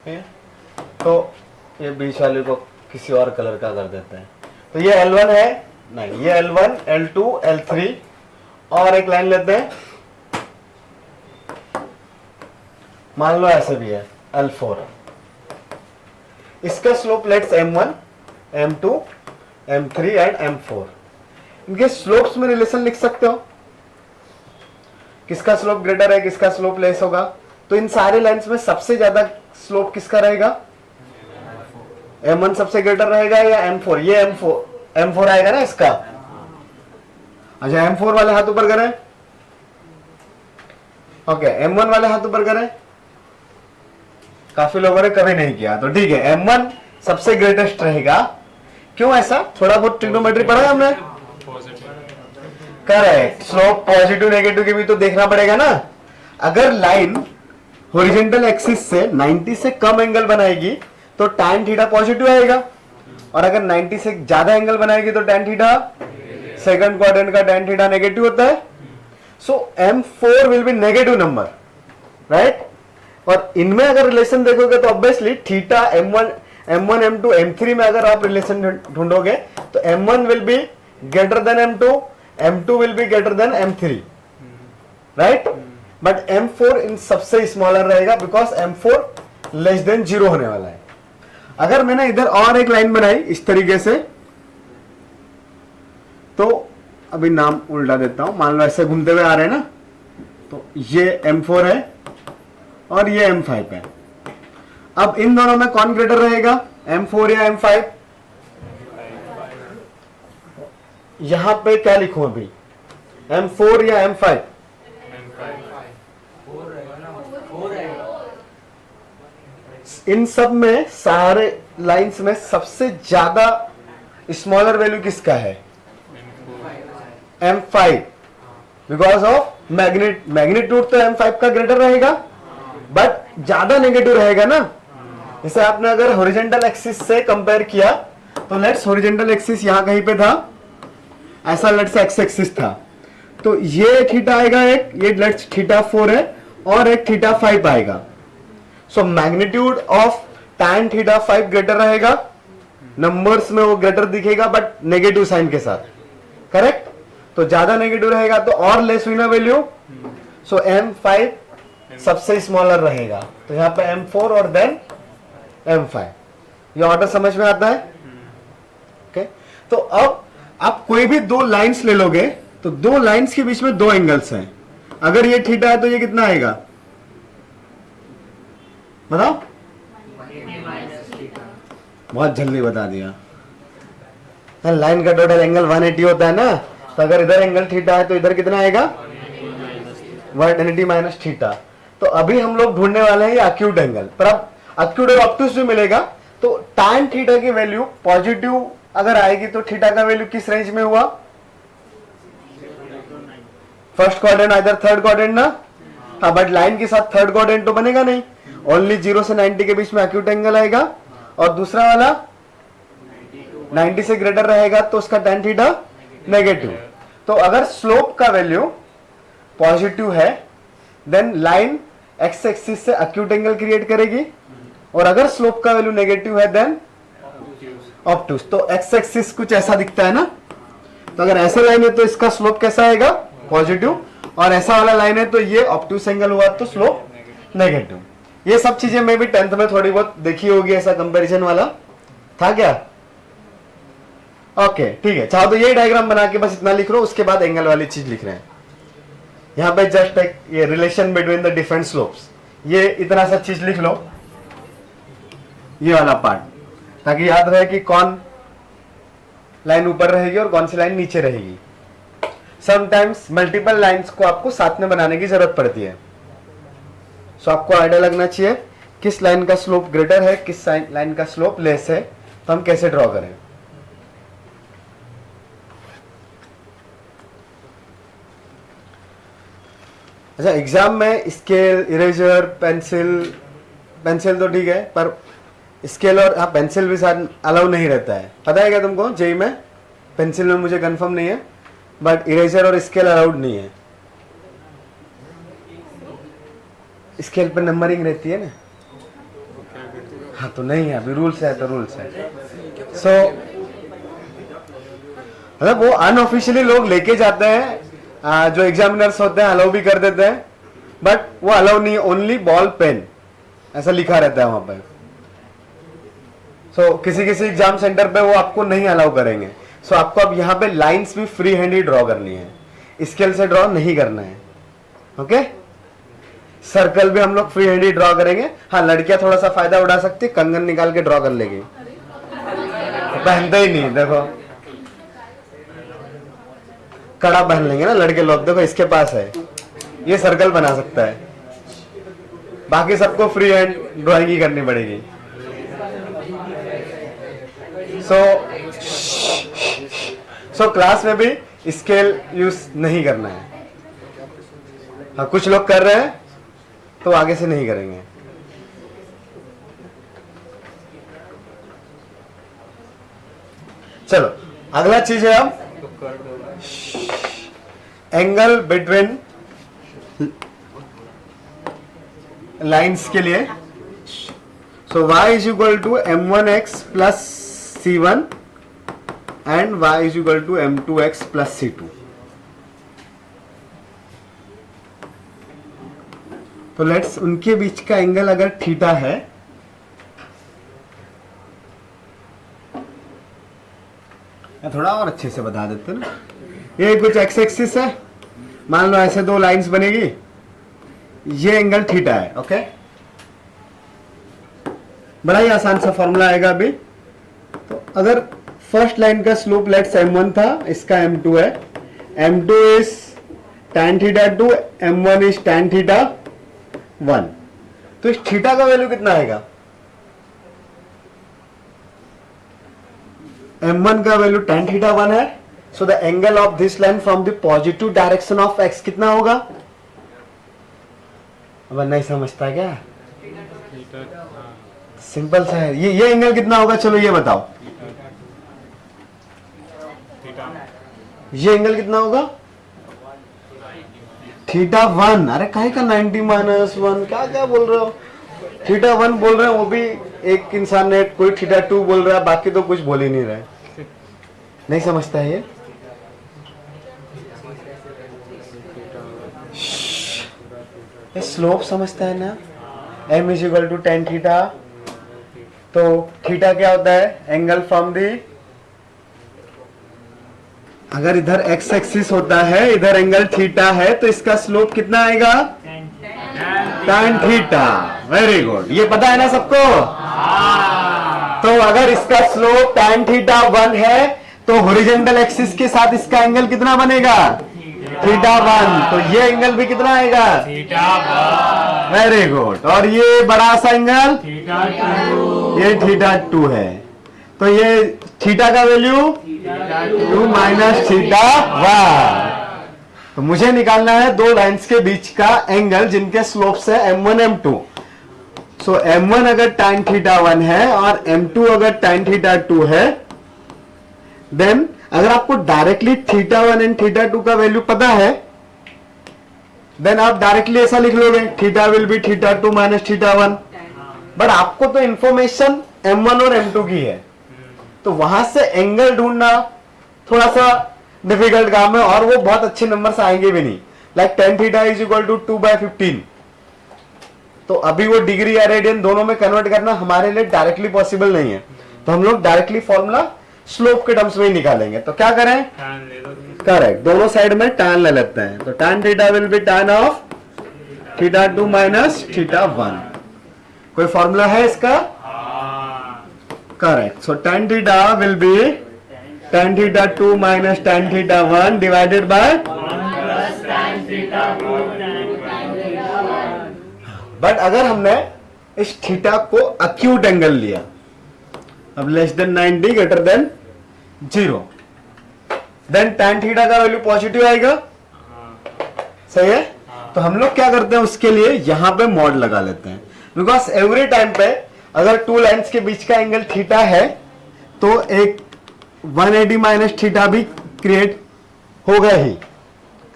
है। तो ये बीच वाले को किसी और कलर का कर देते हैं। तो ये L1 है, नहीं ये L1, L2, L3 और एक लाइन लेते हैं, मान लो ऐसे भी है L4। इसका slope let's M1, M2, M3 and M4। इनके स्लोप्स में रिलेशन लिख सकते हो, किसका स्लोप ग्रेटर है, किसका स्लोप लेस होगा। तो इन सारे लाइंस में सबसे ज्यादा स्लोप किसका रहेगा? M1 सबसे ग्रेटर रहेगा या M4? ये M4 आएगा ना इसका। अच्छा M4 वाले हाथ ऊपर करें। ओके M1 वाले हाथ ऊपर करें। काफी लोगों ने कभी नहीं किया, तो ठीक है M1 सबसे ग्रेटेस्ट रहेगा। क्यों ऐसा? थोड़ा बहुत ट्रिग्नोमेट्री पढ़ा है हमने। करेक्ट, स्लोप पॉजिटिव नेगेटिव के भी तो देखना पड़ेगा ना। अगर लाइन हॉरिजॉन्टल एक्सिस से 90 से कम एंगल बनाएगी तो tan थीटा पॉजिटिव आएगा, और अगर 90 से ज्यादा एंगल बनाएगी तो tan थीटा, सेकंड क्वाड्रेंट का tan थीटा नेगेटिव होता है। सो M4 will be negative number, right. और इनमें अगर रिलेशन देखोगे तो obviously theta M1, M2, M3 में अगर आप रिलेशन ढूंढोगे तो M1 will be greater than M2, M2 will be greater than M3, right. But M4 इन सबसे स्मॉलर रहेगा बिकॉज M4 लेस देन 0 होने वाला है। अगर मैंने इधर और एक लाइन बनाई इस तरीके से, तो अभी नाम उल्टा देता हूं, मान लो ऐसे घूमते हुए आ रहे हैं ना, तो ये M4 है और ये M5 है। अब इन दोनों में कौन ग्रेटर रहेगा, M4 या M5? यहां पे क्या लिखूं अभी, M4 या M5? इन सब में सारे लाइंस में सबसे ज्यादा स्मॉलर वैल्यू किसका है? M5, बिकॉज ऑफ मैग्नीट्यूड तो M5 का ग्रेटर रहेगा, बट ज्यादा नेगेटिव रहेगा ना। जैसे आपने अगर हॉरिजॉन्टल एक्सिस से कंपेयर किया तो लेट्स हॉरिजॉन्टल एक्सिस यहां कहीं पे था, ऐसा लेट्स एक्स एक्सिस था, तो ये थीटा आएगा एक, ये लेट्स थीटा 4 है और एक थीटा 5 आएगा। So magnitude of tan theta 5 greater रहेगा, नंबर्स में वो ग्रेटर दिखेगा बट नेगेटिव साइन के साथ, करेक्ट। तो ज्यादा नेगेटिव रहेगा तो और लेस हुई ना वैल्यू, सो M5 सबसे स्मॉलर रहेगा। तो यहां पे M4 और देन M5। ये ऑर्डर समझ में आता है? ओके तो अब आप कोई भी दो लाइंस ले लोगे तो दो लाइंस के बीच में दो एंगल्स हैं। अगर ये थीटा है तो ये कितना आएगा बताओ? बहुत जल्दी बता दिया। लाइन का टोटल एंगल 180 होता है ना, तो अगर इधर एंगल थीटा है तो इधर कितना आएगा? 180 माइनस थीटा। तो अभी हम लोग ढूंढने वाले हैं ये अक्यूट एंगल, पर अब अक्यूट और ऑब्टूस भी मिलेगा। तो tan थीटा की वैल्यू पॉजिटिव अगर आएगी तो थीटा का वैल्यू किस रेंज में हुआ? फर्स्ट क्वाड्रेंट इधर थर्ड क्वाड्रेंट ना। हाँ बट लाइन के साथ थर्ड क्वाड्रेंट तो बनेगा नहीं, ओनली 0 से 90 के बीच में अक्यूट एंगल आएगा, और दूसरा वाला 90 से ग्रेटर रहेगा तो उसका tan थीटा नेगेटिव। तो अगर स्लोप का वैल्यू पॉजिटिव है देन लाइन एक्स एक्सिस से अक्यूट एंगल क्रिएट करेगी, और अगर स्लोप का वैल्यू नेगेटिव है देन ऑब्टूस। तो एक्स एक्सिस कुछ ऐसा दिखता है ना, तो अगर ऐसा लाइन है तो इसका स्लोप कैसा आएगा? पॉजिटिव, और ऐसा वाला लाइन है तो ये ऑब्टूस एंगल हुआ तो स्लोप नेगेटिव। ये सब चीजें मैं भी 10th में थोड़ी बहुत देखी होगी, ऐसा कंपैरिजन वाला था क्या? ओके ठीक है, चाहो तो ये डायग्राम बना के बस इतना लिख लो, उसके बाद एंगल वाली चीज लिख रहे हैं। यहां पे जस्ट एक ये relation between the different slopes, ये इतना सा चीज लिख लो, ये वाला पार्ट, ताकि याद रहे कि कौन लाइन ऊपर रहेगी और कौन सी लाइन नीचे रहेगी। समटाइम्स मल्टीपल लाइंस को आपको साथ में बनाने की जरूरत पड़ती है। सो आपको आइडिया लगना चाहिए किस लाइन का स्लोप ग्रेटर है, किस लाइन का स्लोप लेस है, तो हम कैसे ड्रॉ करें। अच्छा एग्जाम में स्केल, इरेजर, पेंसिल तो ठीक है, पर स्केल और हाँ पेंसिल भी साथ अलाउ नहीं रहता है, पता है क्या तुमको? जेई में पेंसिल में मुझे कंफर्म नहीं है, बट इरेजर और स्केल अलाउड नहीं है। स्केल पर नंबरिंग रहती है ना, हाँ तो नहीं है, अभी रूल्स है तो रूल्स है। सो मतलब वो अनऑफिशियली लोग लेके जाते हैं, जो एग्जामिनर्स होते हैं अलाउ भी कर देते हैं, बट वो अलाउ नहीं, ओनली बॉल पेन ऐसा लिखा रहता है वहां पे। सो किसी किसी एग्जाम सेंटर पे वो आपको नहीं अलाउ करेंगे। सो आपको अब यहाँ पे लाइंस भी फ्री हैंड ही ड्रॉ करनी है, स्केल से ड्रॉ नहीं करना है। ओके, सर्कल भी हम लोग फ्री हैंड ही ड्रॉ करेंगे। हाँ, लड़कियां थोड़ा सा फायदा उठा सकती, कंगन निकाल के ड्रॉ कर लेगी, तो पहनते ही नहीं। देखो कड़ा पहन लेंगे ना लड़के लोग, देखो इसके पास है, ये सर्कल बना सकता है, बाकी सबको फ्री हैंड ड्राइंग ही करनी पड़ेगी। सो क्लास में भी स्केल यूज नहीं करना है। हाँ, कुछ लोग कर रहे हैं तो आगे से नहीं करेंगे। चलो अगला चीज है अब एंगल बिटवीन लाइंस के लिए। So y is equal to m1x plus c1 and y is equal to m2x plus c2। तो लेट्स उनके बीच का एंगल अगर थीटा है, थोड़ा और अच्छे से बता देते ना, ये कुछ एक्स एक्सिस है, मान लो ऐसे दो लाइंस बनेगी, ये एंगल थीटा है। ओके, बड़ा ही आसान सा फॉर्मूला आएगा अभी। तो अगर फर्स्ट लाइन का स्लोप लेट्स m1 था, इसका m2 है, m2 is tan theta 2, m1 is tan theta 1, तो इस थीटा का वैल्यू कितना आएगा? m1 का वैल्यू tan थीटा 1 है, so the angle of this line from the positive direction of x कितना होगा? अब नहीं समझता क्या? सिंपल सा है, ये एंगल कितना होगा? चलो ये बताओ, ये एंगल कितना होगा? थीटा 1। अरे काहे का 90 माइनस 1, क्या क्या बोल रहे हो? थीटा 1 बोल रहे हैं, वो भी एक इंसान ने, कोई थीटा 2 बोल रहा है, बाकी तो कुछ बोल ही नहीं रहे। नहीं समझता है ये स्लोप समझता है ना, m is equal to tan theta. तो थीटा क्या होता है? एंगल फ्रॉम दी, अगर इधर x एक्सिस होता है, इधर एंगल थीटा है, तो इसका स्लोप कितना आएगा? tan theta. वेरी गुड, ये पता है ना सबको? तो अगर इसका स्लोप tan थीटा 1 है, तो हॉरिजॉन्टल एक्सिस के साथ इसका एंगल कितना बनेगा? थीटा 1। तो ये एंगल भी कितना आएगा? थीटा 1। Very good. और ये बड़ा सा एंगल थीटा 2, ये थीटा 2 है। तो ये थीटा का वैल्यू 2 माइनस थीटा 1। तो मुझे निकालना है दो लाइंस के बीच का एंगल जिनके स्लोप्स है m1 m2। सो m1 अगर tan थीटा 1 है और m2 अगर tan थीटा 2 है, देन अगर आपको डायरेक्टली थीटा 1 एंड थीटा 2 का वैल्यू पता है, देन आप डायरेक्टली ऐसा लिख लोगे, theta will B theta 2 minus theta 1। But आपको तो इंफॉर्मेशन m1 और m2 की है, तो वहां से एंगल ढूंढना थोड़ा सा डिफिकल्ट काम है, और वो बहुत अच्छे नंबर से आएंगे भी नहीं। Like tan theta is equal to 2/15। तो अभी वो डिग्री या रेडियन दोनों में कन्वर्ट करना हमारे लिए डायरेक्टली पॉसिबल नहीं है, तो हम लोग डायरेक्टली फॉर्मूला स्लोप के टर्म्स में ही निकालेंगे। तो क्या करें? करेक्ट, दोनों साइड में tan ले लेते हैं। तो tan theta will be tan of theta 2 minus theta 1। कोई फॉर्मूला है इसका? Correct. So tan theta will be tan theta 2 minus tan theta 1 divided by but अगर हमने इस थीटा को अक्यूट एंगल लिया, अब less than 90 greater than 0, then tan theta का वैल्यू पॉजिटिव आएगा। सही है? तो हम लोग क्या करते हैं, उसके लिए यहां पे मॉड लगा लेते हैं, बिकॉज एवरी टाइम पे अगर टू लाइंस के बीच का एंगल थीटा है, तो एक 180 माइनस थीटा भी क्रिएट होगा ही।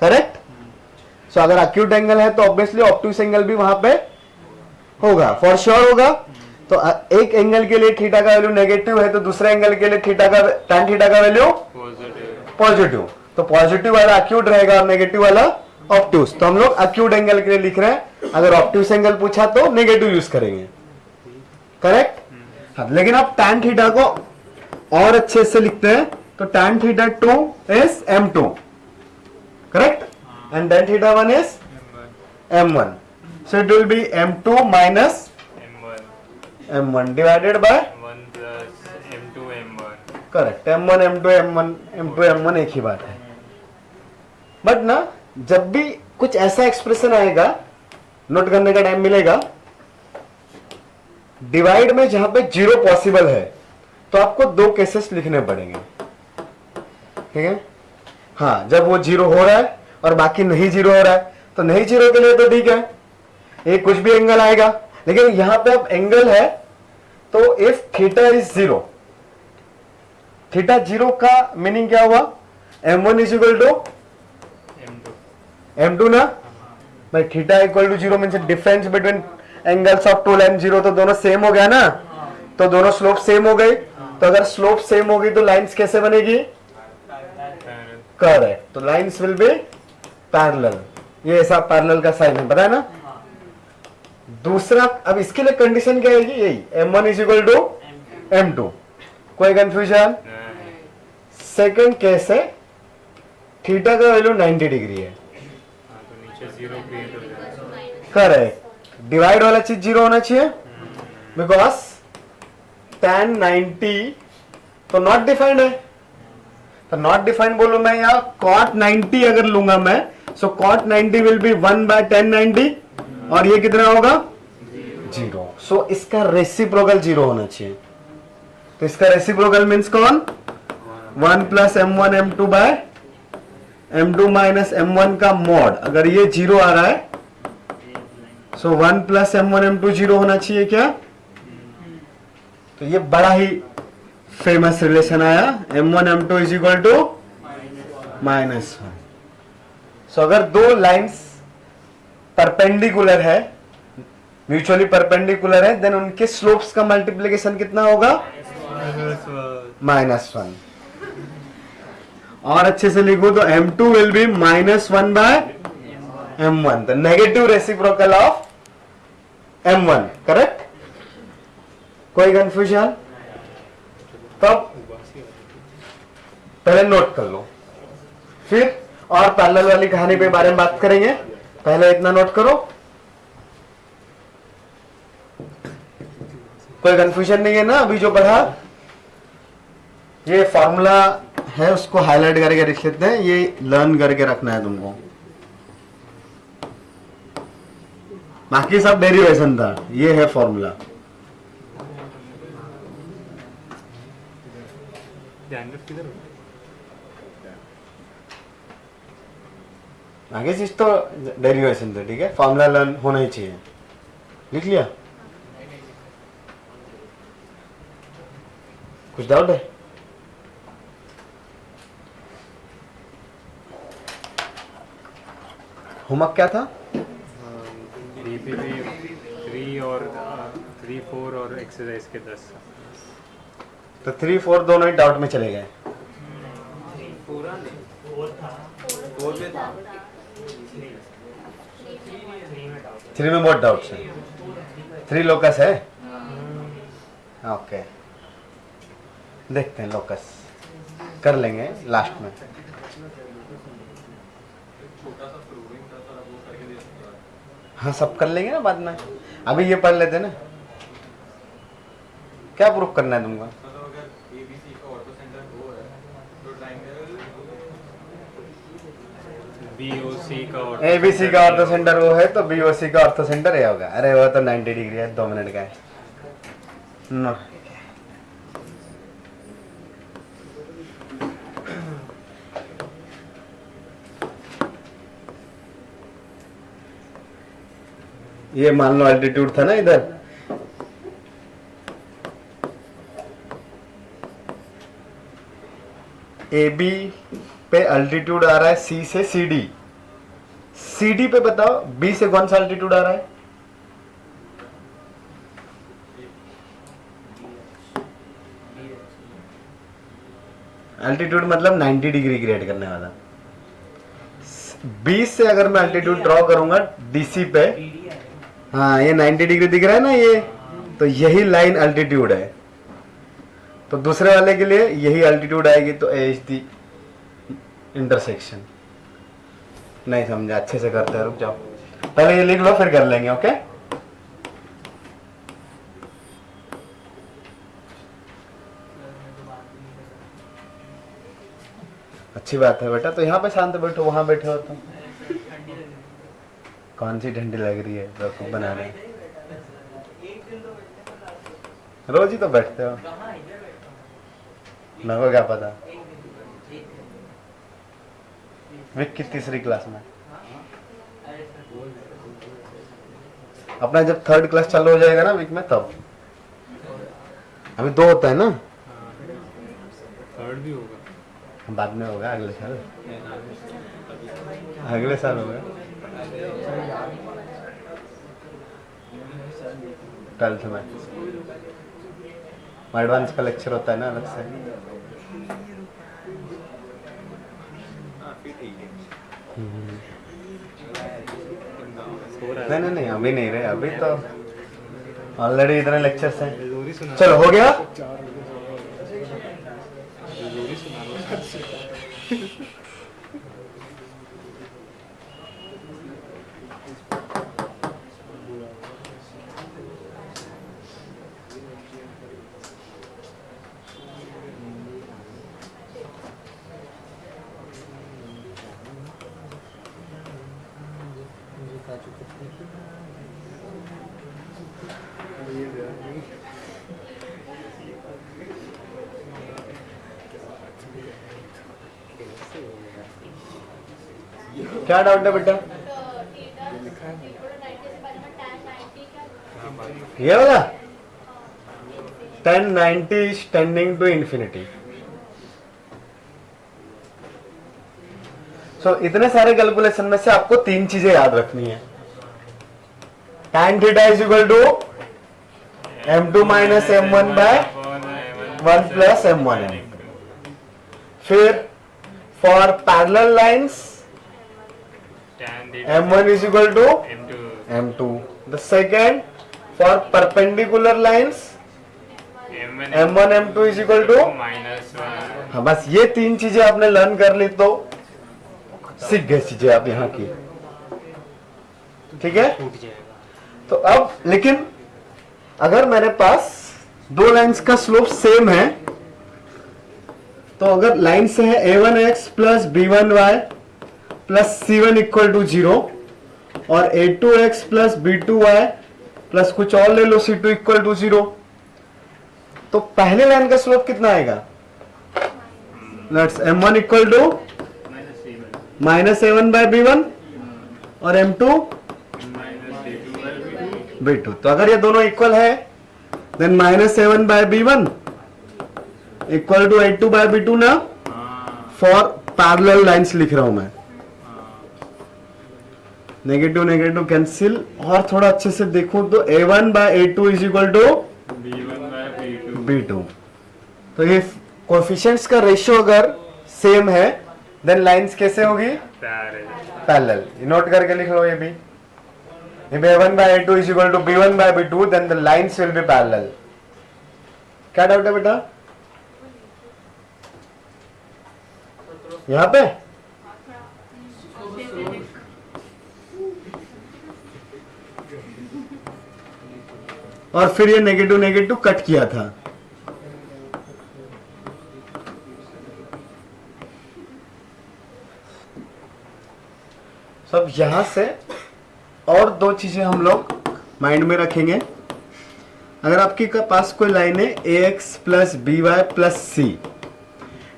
करेक्ट? सो अगर अक्यूट एंगल है तो ऑब्वियसली ऑब्टूस एंगल भी वहां पे होगा, फॉर श्योर होगा। तो एक एंगल के लिए थीटा का वैल्यू नेगेटिव है, तो दूसरे एंगल के लिए थीटा का tan थीटा का वैल्यू पॉजिटिव। तो पॉजिटिव वाला अक्यूट रहेगा और नेगेटिव वाला ऑब्ट्यूस। तो हम लोग अक्यूट एंगल के लिए लिख रहे हैं, अगर ऑब्ट्यूस एंगल पूछा तो नेगेटिव यूज करेंगे, करेक्ट। हाँ, लेकिन आप tan थीटा को और अच्छे से लिखते हैं, तो tan theta 2 is m2, correct, and tan theta 1 is m1. So it will be m2 minus m1 divided by 1 plus m2 m1. Correct, m1 m2 m2 m1 एक ही बात है। बट ना जब भी कुछ ऐसा एक्सप्रेशन आएगा, नोट करने का टाइम मिलेगा, डिवाइड में जहां पे जीरो पॉसिबल है तो आपको दो केसेस लिखने पड़ेंगे, ठीक है। हाँ, जब वो जीरो हो रहा है और बाकी नहीं जीरो हो रहा है, तो नहीं जीरो के लिए तो ठीक है, ये कुछ भी एंगल आएगा। लेकिन यहां पे अब एंगल है, तो if theta is zero, theta zero का मीनिंग क्या हुआ, m1 is equal to m2 ना भाई, theta equal to zero means difference between angles of two line zero, तो दोनों सेम हो गया ना, तो दोनों स्लोप सेम हो गई। तो अगर स्लोप सेम होगी तो लाइंस कैसे बनेगी, करेक्ट, तो लाइंस विल बी पैरेलल। ये ऐसा पैरेलल का साइन है, पता है ना। दूसरा, अब इसके लिए कंडीशन क्या है, यही m1 is equal to m2, कोई कंफ्यूजन। सेकंड केस है, थीटा का वैल्यू 90 डिग्री है, तो नीचे जीरो क्रिएट हो जाएगा, करेक्ट, डिवाइड वाला चीज जीरो होना चाहिए, बिकॉज tan 90 तो नॉट डिफाइंड है, तो नॉट डिफाइंड बोलूं मैं, या cot 90 अगर लूंगा मैं, सो cot 90 will be 1 by tan 90, और ये कितना होगा, जीरो। सो इसका रेसिप्रोकल जीरो होना चाहिए। तो इसका रेसिप्रोकल मीन्स कौन, 1 plus m1 m2 bye m2 minus m1 का मॉड, अगर ये जीरो आ रहा है, सो 1 प्लस m1 m2 जीरो होना चाहिए क्या। तो ये बड़ा ही फेमस रिलेशन आया, m1 m2 is equal to -1। So अगर दो लाइंस परपेंडिकुलर है, म्यूचुअली परपेंडिकुलर है, देन उनके स्लोप्स का मल्टीप्लिकेशन कितना होगा, -1। और अच्छे से लिखो तो m2 will be -1 by m1, the negative reciprocal of m1, correct. कोई कंफ्यूजन, तब पहले नोट कर लो, फिर और पैरेलल वाली कहानी पे बारे में बात करेंगे। पहले इतना नोट करो, कोई कंफ्यूजन नहीं है ना अभी जो पढ़ा। ये फॉर्मूला है, उसको हाईलाइट करके लिख लेते हैं, ये लर्न करके रखना है तुमको, बाकी सब डेरिवेशन था, ये है फॉर्मूला। आगे चीज तो डेरिवेशन थे, ठीक है, फॉर्मूला लर्न होना ही चाहिए। लिख लिया, कुछ डाउट है, होमवर्क क्या था, 3 और 3 4 और एक्सरसाइज के 10। तो 3 4 दोनों ही डाउट में चले गए। थ्री में बहुत डाउट्स है, 3 लोकस है, ओके, देखते हैं लोकस कर लेंगे लास्ट में। हाँ, सब कर लेंगे ना बाद में, अभी ये पढ़ लेते ना। क्या प्रूफ करना है तुमको, ABC का ऑर्थो सेंटर वो है, तो BOC का ऑर्थो सेंटर ये होगा। अरे वो तो 90 डिग्री है, 2 मिनट का है। नो, ये मान लो अल्टीट्यूड था ना इधर, AB पे अल्टीट्यूड आ रहा है C से CD, CD पे बताओ B से कौन सा अल्टीट्यूड आ रहा है, एल्टीट्यूड मतलब 90 डिग्री क्रिएट करने वाला। बी से अगर मैं एल्टीट्यूड ड्रॉ करूंगा डीसी पे, हाँ ये 90 डिग्री दिख रहा है ना ये, तो यही लाइन एल्टीट्यूड है। तो दूसरे वाले के लिए यही एल्टीट्यूड आएगी, तो ए इज दी इंटरसेक्शन। नहीं समझा, अच्छे से करते हैं, रुक जाओ, पहले ये लिख लो फिर कर लेंगे। ओके, अच्छी बात है बेटा। तो यहाँ पे शांत बैठो, वहां बैठे हो तुम। कौन सी ठंडी लग रही है, बेवकूफ बना रहे हैं। रोज ही तो बैठते हो, मेरे को क्या पता। विक की तीसरी क्लास में, अपना जब थर्ड क्लास चालू हो जाएगा ना विक में, तब। अभी 2 होता है ना, थर्ड भी होगा बाद में होगा, अगले साल, अगले साल होगा 12th में। एडवांस का लेक्चर होता है ना अलग से। नहीं नहीं नहीं, अभी नहीं रहे, अभी तो ऑलरेडी इतने लेक्चर्स हैं। चलो हो गया। क्या डाउट है बेटा? ये वाला tan 90 is tending to infinity। सो इतने सारे कैलकुलेशन में से आपको 3 चीजें याद रखनी है। tan theta is equal to m2 minus m1 by 1 plus m1m। फिर for parallel lines m1 is equal to m2। The second, for perpendicular lines m1 m2 is equal to -1। हाँ, बस ये 3 चीजें आपने लर्न कर ली तो सीख गए चीजें आप यहाँ की, ठीक है। तो अब लेकिन अगर मेरे पास 2 लाइंस का स्लोप सेम है, तो अगर लाइन से है a1x plus b1y plus c1 equal to 0 और a2x प्लस b2y प्लस कुछ और ले लो c2 इक्वल टू 0, तो पहले लाइन का स्लोप कितना आएगा? Let's m1 equal to minus a1 by b1 और m2 b2। तो अगर ये दोनों इक्वल है then minus a1 by b1 equal to a2 by b2 ना। फॉर पैरेलल लाइंस लिख रहा हूं मैं, नेगेटिव नेगेटिव कैंसिल। और थोड़ा अच्छे से देखो तो a1 bye a2 is equal to b2। तो ये कोएफिशिएंट्स का रेशियो अगर सेम है देन लाइंस कैसे होगी? पैरेलल। नोट करके लिख लो ये भी। If a1 by a2 is equal to b1 by b2 then the lines will be parallel। क्या डाउट है बेटा यहाँ पे? और फिर ये नेगेटिव नेगेटिव कट किया था। सब यहां से और 2 चीजें हम लोग माइंड में रखेंगे। अगर आपके पास कोई लाइन है ax plus B Y plus C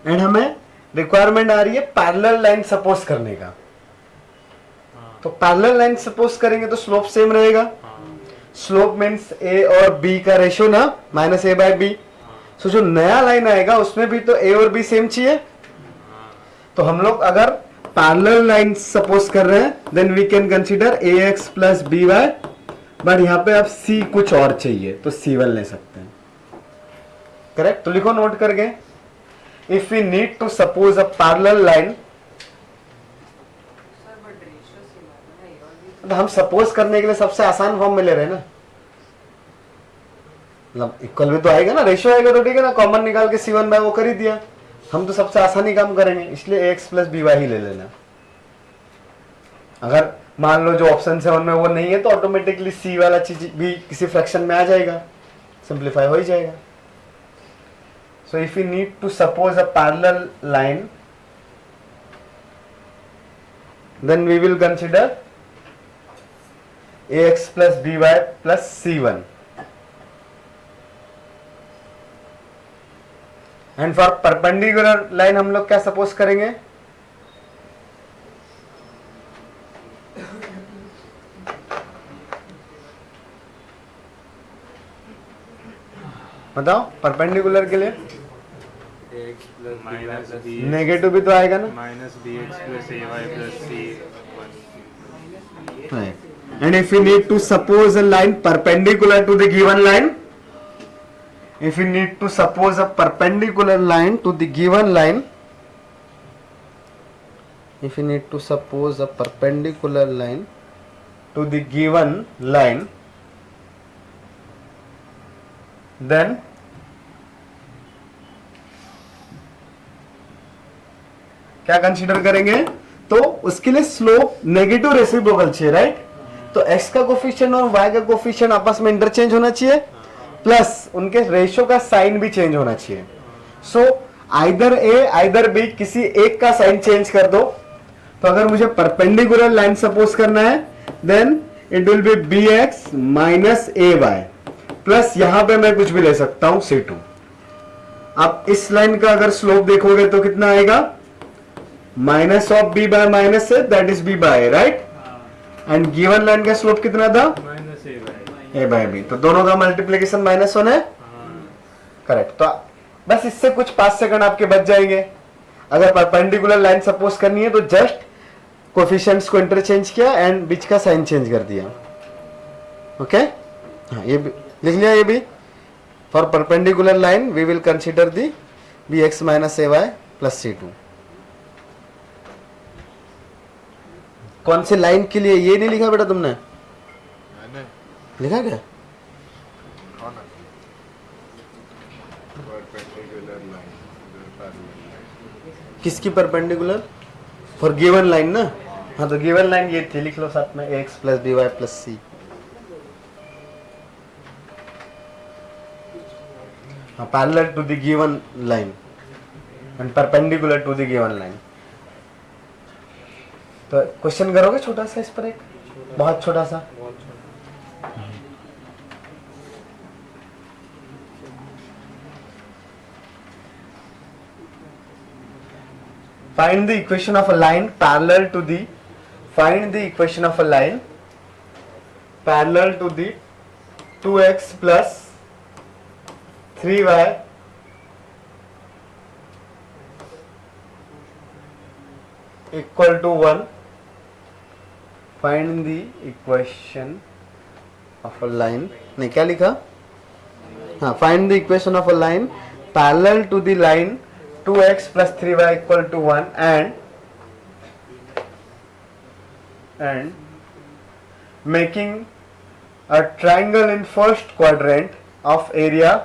and हमें रिक्वायरमेंट आ रही है पैरेलल लाइन सपोज करने का, तो पैरेलल लाइन सपोज करेंगे तो स्लोप सेम रहेगा। स्लोप मीन्स a और b का रेशियो ना, माइनस a बाय बी। सो जो नया लाइन आएगा उसमें भी तो a और b सेम चाहिए। तो हम लोग अगर पैरेलल लाइन सपोज कर रहे हैं then we can consider ax plus B Y, but यहाँ पे आप c कुछ और चाहिए तो c1 ले सकते हैं। करेक्ट? तो लिखो नोट करके if we need to suppose a parallel line, तो हम सपोज करने के लिए सबसे आसान फॉर्म में ले रहे हैं ना, मतलब इक्वल भी तो आएगा ना, रेशियो आएगा तो ठीक है ना, कॉमन निकाल के C1 बाय वो कर ही दिया। हम तो सबसे आसानी काम करेंगे, इसलिए ax प्लस बी वाई ही ले लेना। अगर मान लो जो ऑप्शन है उनमें वो नहीं है तो ऑटोमेटिकली सी वाला चीज भी किसी फ्रैक्शन में आ जाएगा, सिंप्लीफाई हो ही जाएगा। So if you need to suppose a parallel line, then we will consider ax plus B Y plus C1 and for perpendicular line हम लोग क्या सपोज करेंगे, बताओ परपेंडिकुलर के लिए x plus minus b negative भी तो आएगा ना, minus bx plus ay plus c1. and if we need to suppose a line perpendicular to the given line, if we need to suppose a perpendicular line to the given line, if we need to suppose a perpendicular line to the given line, then क्या consider करेंगे, तो उसके लिए slope negative reciprocal चाहिए, right. तो x का coefficient और y का कोफिशिएंट आपस में इंटरचेंज होना चाहिए, प्लस उनके रेशियो का साइन भी चेंज होना चाहिए। सो आइदर ए आइदर बी, किसी एक का साइन चेंज कर दो। तो अगर मुझे परपेंडिकुलर लाइन सपोज करना है, then it will be bx minus ay plus यहां पे मैं कुछ भी ले सकता हूं c2। अब इस लाइन का अगर स्लोप देखोगे तो कितना आएगा, minus of b by minus है, that is b by, right. And given line का स्लोप कितना था, minus a by a by b, तो दोनों का मल्टीप्लीकेशन माइनस होना है, करेक्ट। तो बस इससे कुछ 5 सेकंड आपके बच जाएंगे। अगर परपेंडिकुलर लाइन सपोज करनी है तो जस्ट कोफिशिएंट्स को इंटरचेंज किया एंड बीच का साइन चेंज कर दिया, ओके। हाँ, ये भी लिख लिया, ये भी for perpendicular line we will consider the bx minus ay plus c2। कौन सी लाइन के लिए ये नहीं लिखा बेटा तुमने, मैंने लिखा क्या, परपेंडिकुलर लाइन, पैरेलल लाइन, किसकी परपेंडिकुलर, फॉर गिवन लाइन ना। हाँ, तो गिवन लाइन ये थी, लिख लो साथ में ax plus B Y plus C. हाँ, parallel to the given line and perpendicular to the given line. तो क्वेश्चन करोगे छोटा सा इस पर, एक बहुत छोटा सा, find the equation of a line parallel to the, find the equation of a line parallel to the 2x plus 3y equal to 1, find the equation of a line, नहीं क्या लिखा, हाँ, find the equation of a line parallel to the line 2x plus 3y equal to 1 and making a triangle in first quadrant of area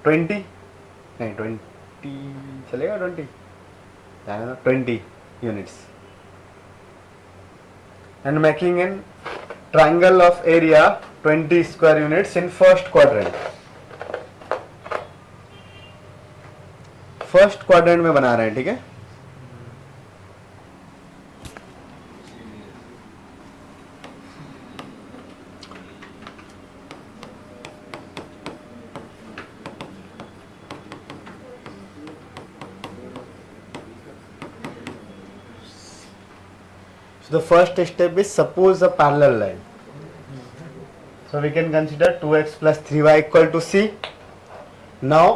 20, नहीं 20 चलेगा, 20 units, and making an triangle of area 20 square units in first quadrant। First quadrant में बना रहे हैं, ठीक है। So the first step is suppose a parallel line. So we can consider 2x plus 3y equal to c. Now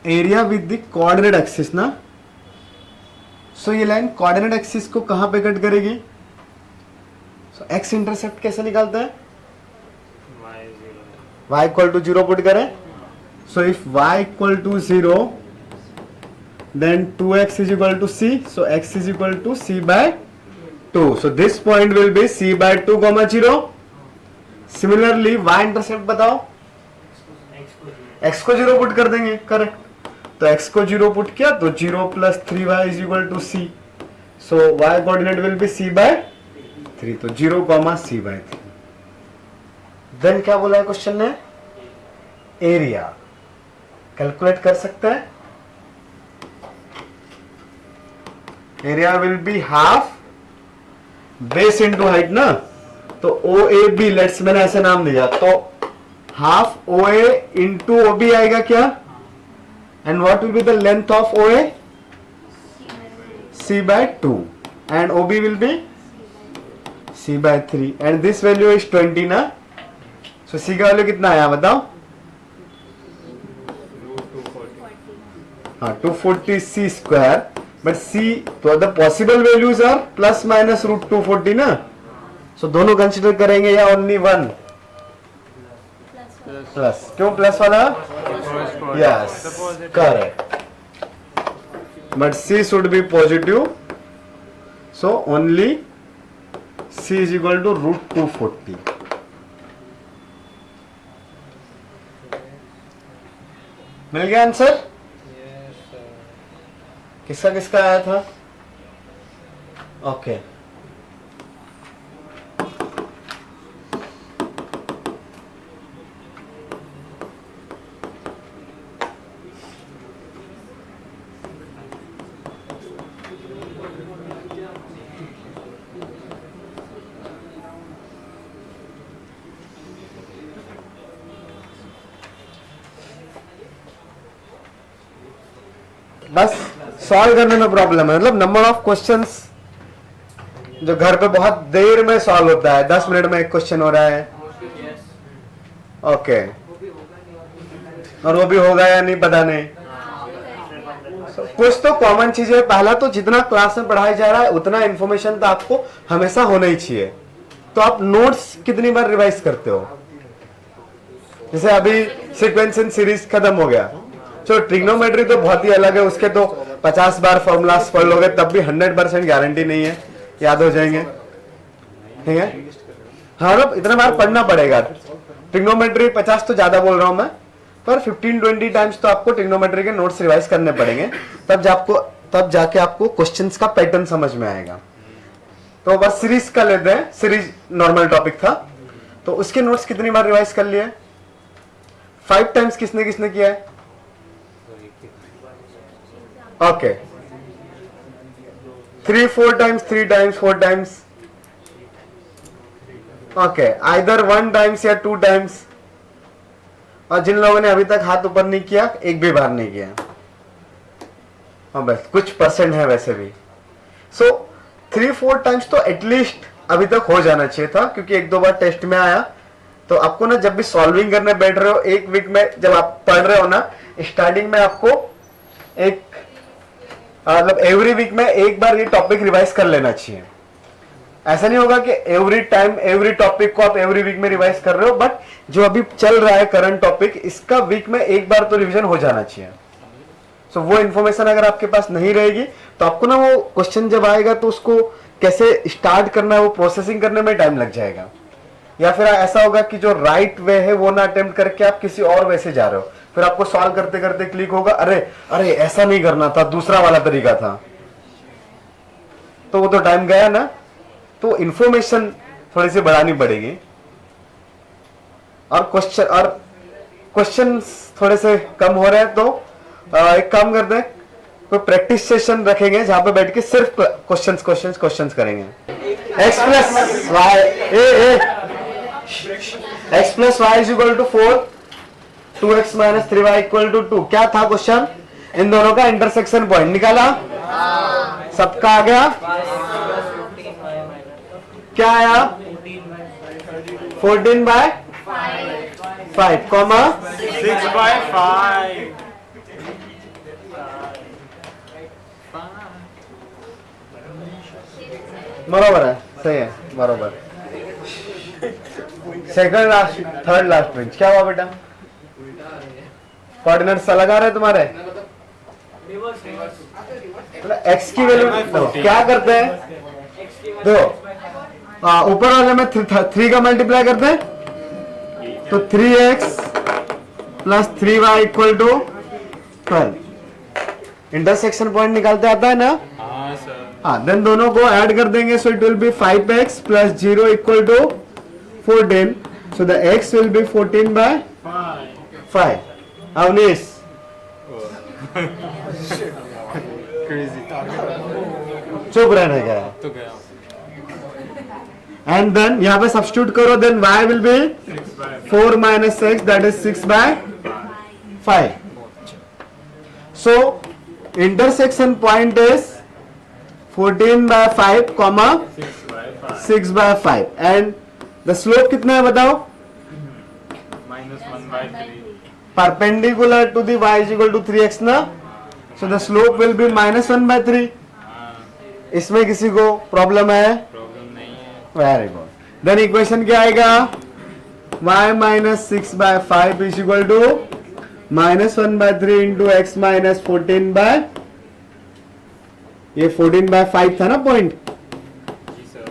area with the coordinate axis ना। सो ये line coordinate axis को कहां पे कट करेगी, सो एक्स इंटरसेप्ट कैसे निकालते हैं, y equal to 0 put करें, So if y equal to 0, then 2x is equal to c. So x is equal to c by 2. So this point will be c by 2 comma 0. Similarly y intercept बताओ, x को 0 put कर देंगे, correct. तो x को 0 put किया तो 0 plus 3y is equal to c. So y coordinate will be c by 3. तो 0 comma c by 3. Then क्या बोला है क्वेश्चन ने, एरिया कैलकुलेट कर सकते हैं. Area will be half base into height ना. तो ओ ए बी, लेट्स मैंने ऐसे नाम दिया, तो half O A into O B आएगा क्या, and what will be the length of O A, c by 2, and O B will be c by 3, and this value is 20 ना. सो c का value कितना आया बताओ, हाँ 240 c स्क्वायर. बट c तो the possible values are plus minus root 240 ना. So दोनों consider करेंगे या ओनली वन, प्लस. क्यों प्लस वाला, yes correct. But c should be positive, so only c is equal to root 240. मिल गया आंसर. किसका किसका आया था, ओके. बस सॉल्व करने में प्रॉब्लम है, मतलब नंबर ऑफ क्वेश्चंस जो घर पे बहुत देर में सॉल्व होता है, 10 मिनट में एक क्वेश्चन हो रहा है, ओके. और वो भी होगा या नहीं पता नहीं. कुछ तो कॉमन चीज है. पहला तो जितना क्लास में पढ़ाया जा रहा है उतना इंफॉर्मेशन तो आपको हमेशा होना ही चाहिए. तो आप नोट्स कितनी बार रिवाइज करते हो, जैसे अभी सीक्वेंस इन सीरीज खत्म हो गया, तो ट्रिग्नोमेट्री तो बहुत ही अलग है, उसके तो 50 बार फॉर्मूलास पढ़ लोगे तब भी 100% गारंटी नहीं है याद हो जाएंगे, ठीक है. हाँ मतलब इतना बार पढ़ना पड़ेगा. ट्रिग्नोमेट्री 50 तो ज्यादा बोल रहा हूं मैं, पर 15-20 टाइम्स तो आपको ट्रिग्नोमेट्री के नोट्स रिवाइज करने पड़ेंगे, तब जाके आपको क्वेश्चंस का पैटर्न समझ में आएगा. तो बस सीरीज का लेते हैं, सीरीज नॉर्मल टॉपिक था, तो उसके नोट्स कितनी बार रिवाइज कर लिए, 5 टाइम्स किसने किसने किया है, okay. 3-4 times, 3 times, 4 times, okay. Either 1 times या 2 टाइम्स. और जिन लोगों ने अभी तक हाथ ऊपर नहीं किया, एक भी बार नहीं किया, हाँ बस कुछ परसेंट है वैसे भी. सो 3-4 टाइम्स तो एटलीस्ट अभी तक हो जाना चाहिए था, क्योंकि 1-2 बार टेस्ट में आया. तो आपको ना जब भी सॉल्विंग करने बैठ रहे हो, एक वीक में जब आप पढ़ रहे हो ना, स्टार्टिंग में आपको एक मतलब एवरी वीक में एक बार ये टॉपिक रिवाइज कर लेना चाहिए. ऐसा नहीं होगा कि एवरी टाइम एवरी टॉपिक को आप एवरी वीक में रिवाइज कर रहे हो, बट जो अभी चल रहा है करंट टॉपिक, इसका वीक में एक बार तो रिवीजन हो जाना चाहिए. सो वो इन्फॉर्मेशन अगर आपके पास नहीं रहेगी तो आपको ना वो क्वेश्चन जब आएगा तो उसको कैसे स्टार्ट करना है, वो प्रोसेसिंग करने में टाइम लग जाएगा. या फिर ऐसा होगा कि जो राइट वे है वो ना अटेम्प्ट करके आप किसी और वे से जा रहे हो, फिर आपको सॉल्व करते करते क्लिक होगा, अरे अरे ऐसा नहीं करना था, दूसरा वाला तरीका था, तो वो तो टाइम गया ना. तो इंफॉर्मेशन थोड़ी सी बढ़ानी पड़ेगी, और क्वेश्चन थोड़े से कम हो रहे हैं. तो एक काम करते हैं, कोई प्रैक्टिस सेशन रखेंगे जहां पे बैठ के सिर्फ क्वेश्चंस करेंगे. x plus Y is equal to 4, 2x minus 3y equal to 2. क्या था क्वेश्चन, इन दोनों का इंटरसेक्शन पॉइंट निकाला, सबका आ गया. क्या आया, 14/5 कॉमा 6/5. बरोबर है, सही है, बरोबर. Second last, third last bench क्या हुआ बेटा, कोऑर्डिनेट्स अलग आ रहे हैं तुम्हारे, मतलब x की वैल्यू क्या करते हैं, तो ऊपर वाले में 3 का मल्टीप्लाई करते हैं, तो 3x plus 3y equal to 12। Intersection point निकालते आता है ना, हाँ सर। हाँ, देन दोनों को ऐड कर देंगे, so it will be 5x plus 0 equal to 14, so the x will be 14 by 5। Avneesh crazy चुप रहने का, तो गया एंड देन यहाँ पे सब्स्टिट्यूट करो, then y will be 4 minus x, that is 6 by 5. So intersection point is 14 by 5 comma 6 by 5 and the slope कितना है बताओ, -1/3। perpendicular to the y is equal to 3x ना, so the slope will be -1/3। इसमें किसी को problem है, problem नहीं है। Very good. देन इक्वेशन क्या आएगा, y minus 6 by 5 is equal to -1/3 into x minus 14 by, ये 14 by 5 था ना पॉइंट, जी सर।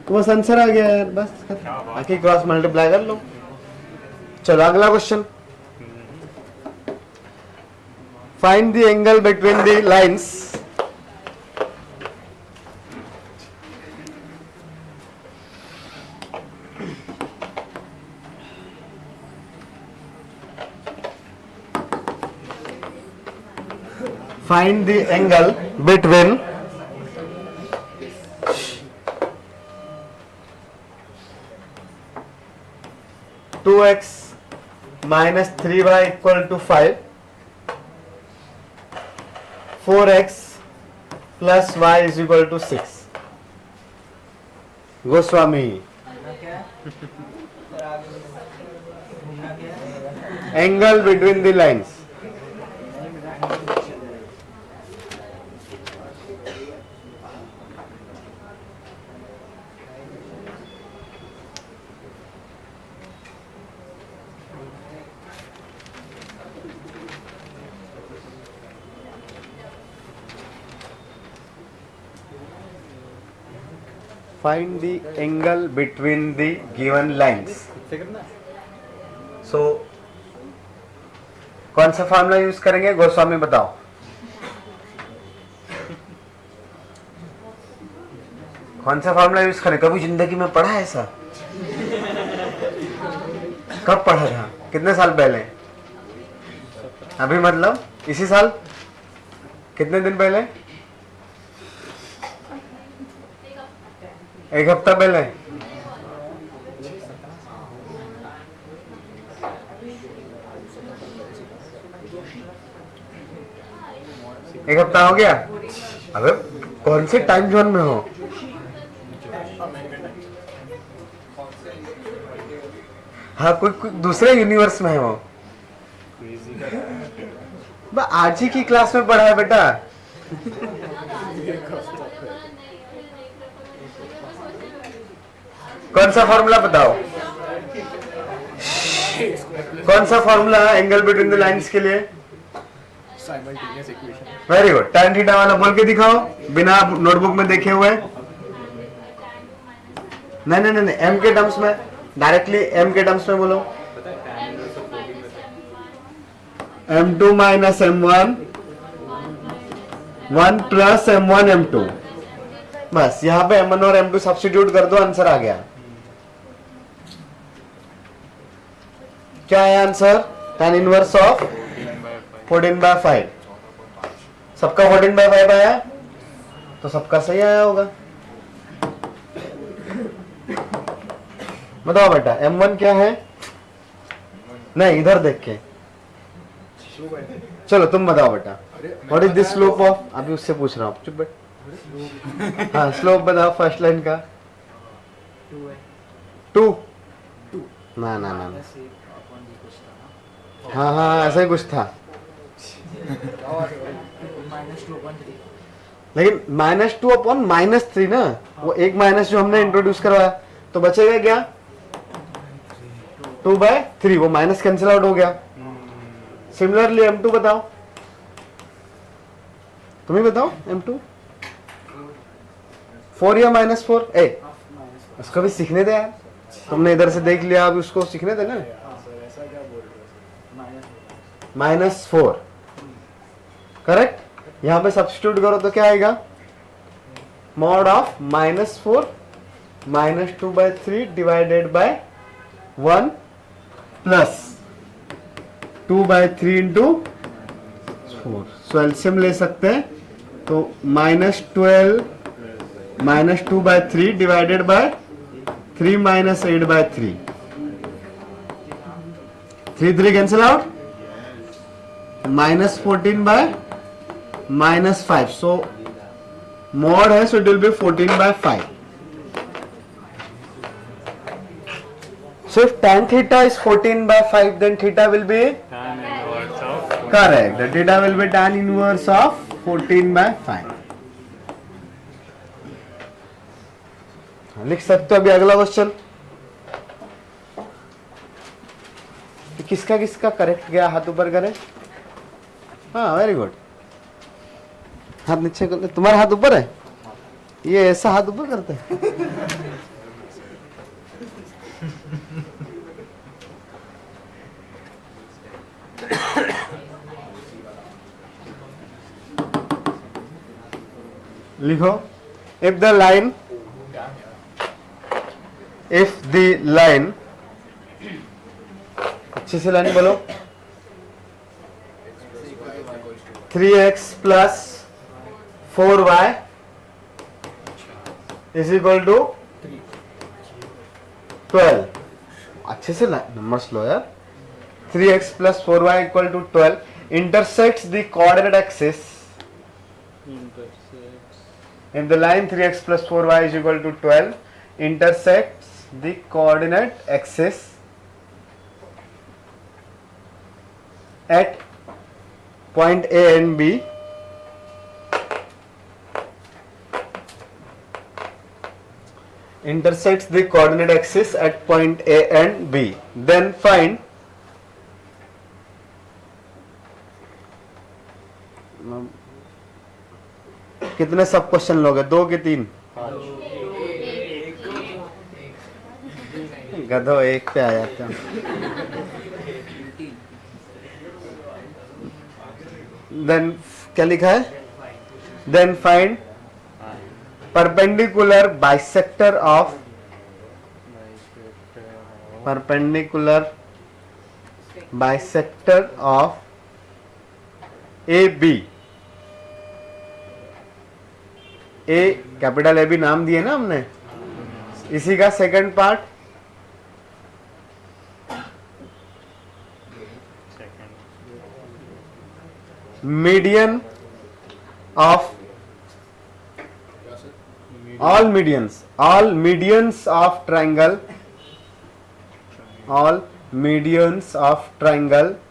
तो बस आंसर आ गया यार, बस बाकी क्रॉस मल्टीप्लाई कर लो। चलो अगला question, find the angle between the lines. Find the angle between two x minus 3y equal to 5, 4x plus y is equal to 6. Goswami. Angle between the lines. Find the angle between the given lines. So कौन सा formula use करेंगे गोस्वामी बताओ, कौन सा formula use करें, कभी जिंदगी में पढ़ा है ऐसा, कब पढ़ा था, कितने साल पहले, अभी मतलब इसी साल, कितने दिन पहले, एक हफ्ता पहले, एक हफ्ता हो गया। अबे कौन से टाइम जोन में हो, हाँ कोई दूसरे यूनिवर्स में है वो, आज ही की क्लास में पढ़ा है बेटा। कौन सा फॉर्मूला बताओ, कौन सा फॉर्मूला है एंगल बिटवीन द लाइंस के लिए, simultaneous equation. Very good, tan theta वाला बोल के दिखाओ बिना नोटबुक में देखे हुए। नहीं नहीं नहीं, m के टर्म्स में, डायरेक्टली m के टर्म्स में बोलो, m2 minus m1 1 plus m1 m2, बस यहाँ पे m1 और m2 सब्स्टिट्यूट कर दो, आंसर आ गया। क्या है आंसर, tan इनवर्स ऑफ 14/5। सबका 14/5 आया, तो सबका सही आया होगा। बताओ बेटा m1 क्या है, नहीं इधर देख के, चलो तुम बताओ बेटा, what is this slope of, अभी उससे पूछ रहा हूँ, चुप बैठ। हाँ स्लोप बताओ फर्स्ट लाइन का, 2 ना ना ना, हाँ हाँ ऐसा ही कुछ था, लेकिन -2/-3 ना, वो एक माइनस जो हमने इंट्रोड्यूस करवाया, तो बचेगा क्या 2/3, वो माइनस कैंसिल आउट हो गया, सिमिलरली M2 बताओ, तुम ही बताओ M2 4 या -4? ए उसको भी सीखने दे यार, तुमने इधर से देख लिया, अब उसको सीखने दे ना। -4 करेक्ट। यहां पे सब्स्टिट्यूट करो तो क्या आएगा, mod of -4 -2/3 divided by 1 plus 2/3 into 4। So LCM ले सकते हैं, तो -12 -2/3 divided by 3 -8/3, 3 cancel out, -14 by -5। So mod है, so it will be 14/5। So if tan theta is 14/5, then theta will be tan inverse of correct. The theta will be tan inverse of 14/5. लिख सकते हो अभी अगला question. किसका किसका correct गया, हाथ ऊपर करें। हाँ वेरी गुड, हाथ नीचे कर। तुम्हारा हाथ ऊपर है, ये ऐसा हाथ ऊपर करते हैं। लिखो, if the line अच्छे से लाइन बोलो, 3x plus 4y is equal to 12। अच्छे से नंबर्स लो यार। 3x plus 4y equal to 12 intersects the coordinate axis। If the line 3x plus 4y is equal to 12 intersects the coordinate axis at point A and B, intersects the coordinate axis at point A and B, then find कितने सब question लोगे, 2 के 3? गधो एक पे आ जाते हैं। Then क्या लिखा है, then find perpendicular bisector of A B. A capital A B नाम दिए ना हमने, इसी का second part median of all medians of triangle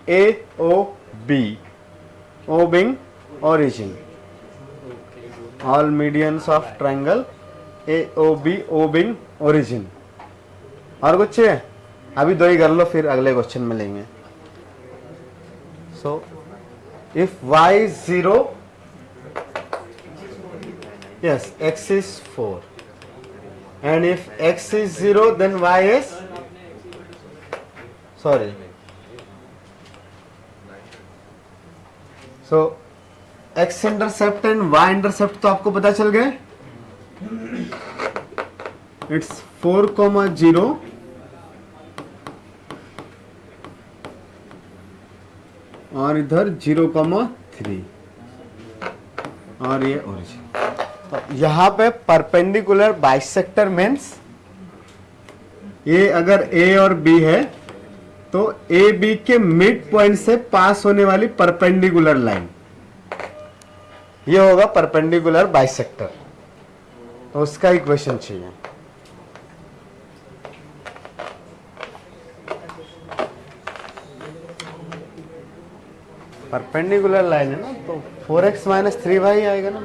AOB, O being origin, all medians of triangle AOB, O being origin। और कुछ है, अभी 2 ही कर लो, फिर अगले क्वेश्चन में लेंगे। So if y is 0, yes, x is 4, and if x is 0, then y is, sorry, so x intercept and y intercept तो आपको पता चल गए, it's 4,0 और इधर 0,3 और ये ओरिजिन। यहाँ पे परपेंडिकुलर बाइसेक्टर मीन्स ये अगर ए और बी है तो ए बी के मिड पॉइंट से पास होने वाली परपेंडिकुलर लाइन, ये होगा परपेंडिकुलर बाइसेक्टर। तो उसका इक्वेशन चाहिए। परपेंडिकुलर लाइन है ना, तो 4x - 3y आएगा ना,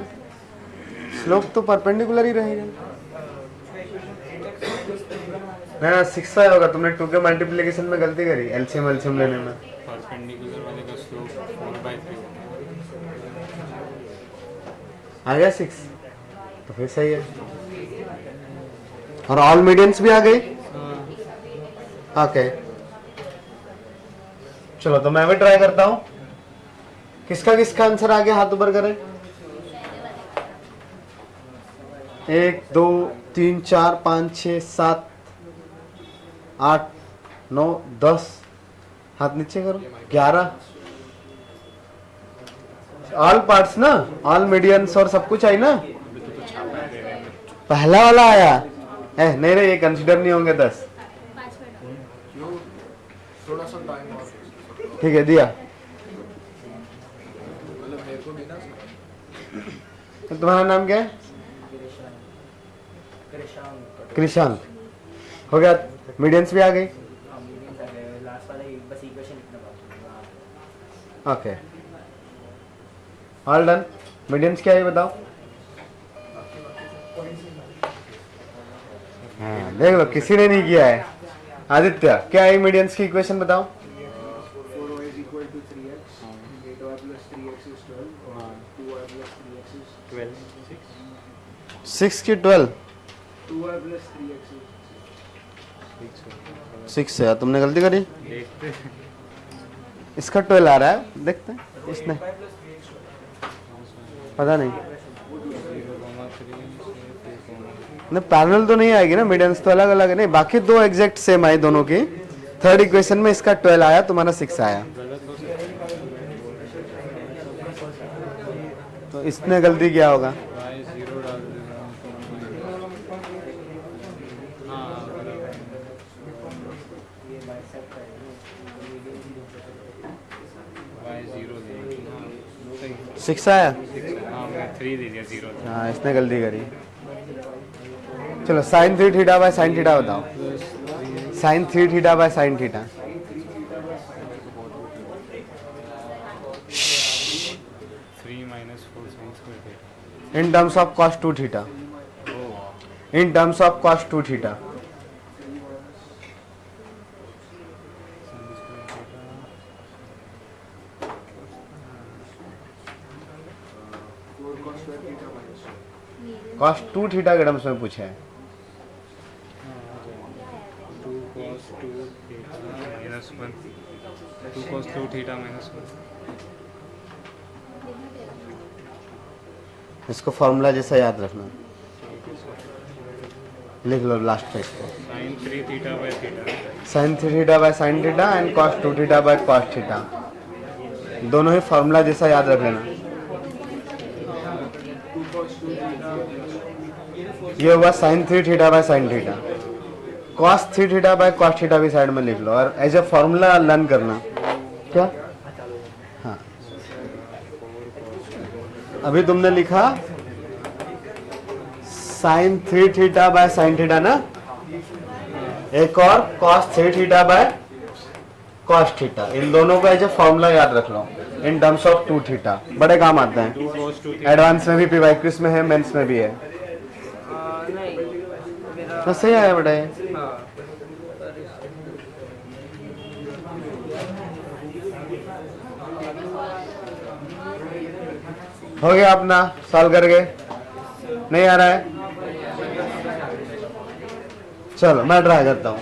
स्लोप तो परपेंडिकुलर ही रहेगा ना। 6y होगा, तुमने 2 के मल्टीप्लिकेशन में गलती करी, एलसीएम लेने में। परपेंडिकुलर वाले का स्लोप 4/3 आ गया 6, तो फिर सही है। और ऑल मीडियंस भी आ गई। ओके चलो, तो मैं भी ट्राई करता हूं। किसका किसका आंसर आ गया, हाथ ऊपर करें। 1 2 3 4 5 6 7 8 9 10, हाथ नीचे करो। 11 ऑल पार्ट्स ना, ऑल मीडियंस और सब कुछ आई ना। पहला वाला आया नहीं नहीं, ये कंसीडर नहीं होंगे 10। थोड़ा सा टाइम और ठीक है, दिया। मतलब मेरे को भी ना तो तुम्हारा नाम क्या है? कृषांक। हो गया, मीडियंस भी आ गई। Okay all done. मीडियंस क्या है बताओ। हाँ देख लो, किसी ने नहीं किया है। आदित्य, क्या है मीडियंस की इक्वेशन बताओ। 4y is equal to 3x, 8y plus 3x is 12, or 2y plus 3x is 12 6 की 12 2y plus 3x is 6 है, तुमने गलती करी। देखते इसका 12 आ रहा है, देखते हैं इसने, पता नहीं। नहीं पैरेलल तो नहीं आएगी ना, मीडियंस तो अलग अलग है। नहीं, बाकी दो एग्जैक्ट सेम आई दोनों की। थर्ड इक्वेशन में इसका 12 आया, तुम्हारा 6 आया, तो इसने गलती किया होगा। y 0 डाल देना। हाँ y 0 दे दिया। सही 6 आया। हाँ, मैं 3 दे दिया, 0 था। हाँ इसने गलती करी। चलो sine 3 theta by sine theta बताओ। Sine 3 theta by sine theta. 3 minus 4 sin square theta. In terms of cos 2 theta. In terms of cos 2 theta. Sin square theta. cos 2 theta के टर्म्स में पूछे हैं। 2 cos 2 theta minus 1. 2 cos 2 theta minus 1. इसको formula जैसा याद रखना, लिख लो लास्ट पेज पे। Sin 3 theta by theta. Sine 3 theta by sine theta and cos 2 theta by cos theta, दोनों ही फॉर्मूला जैसा याद रख लेना। ये हुआ sine 3 theta by sine theta. cos 3 theta by cos theta भी साइड में लिख लो और एज ए फॉर्मूला लर्न करना। क्या? हाँ, अभी तुमने लिखा sine 3 theta by sine theta ना, एक और cos 3 theta by cos theta, इन दोनों का एज ए फॉर्मूला याद रख लो इन टर्म्स ऑफ 2 थीटा, बड़े काम आते हैं। 2 cos 2 theta. एडवांस में भी पीवाईक्यूज में है, मेंस में भी है। तो सही आया बेटा ये। हो गया अपना, सॉल्व कर गए। नहीं आ रहा है, चलो मैं ट्राई करता हूं।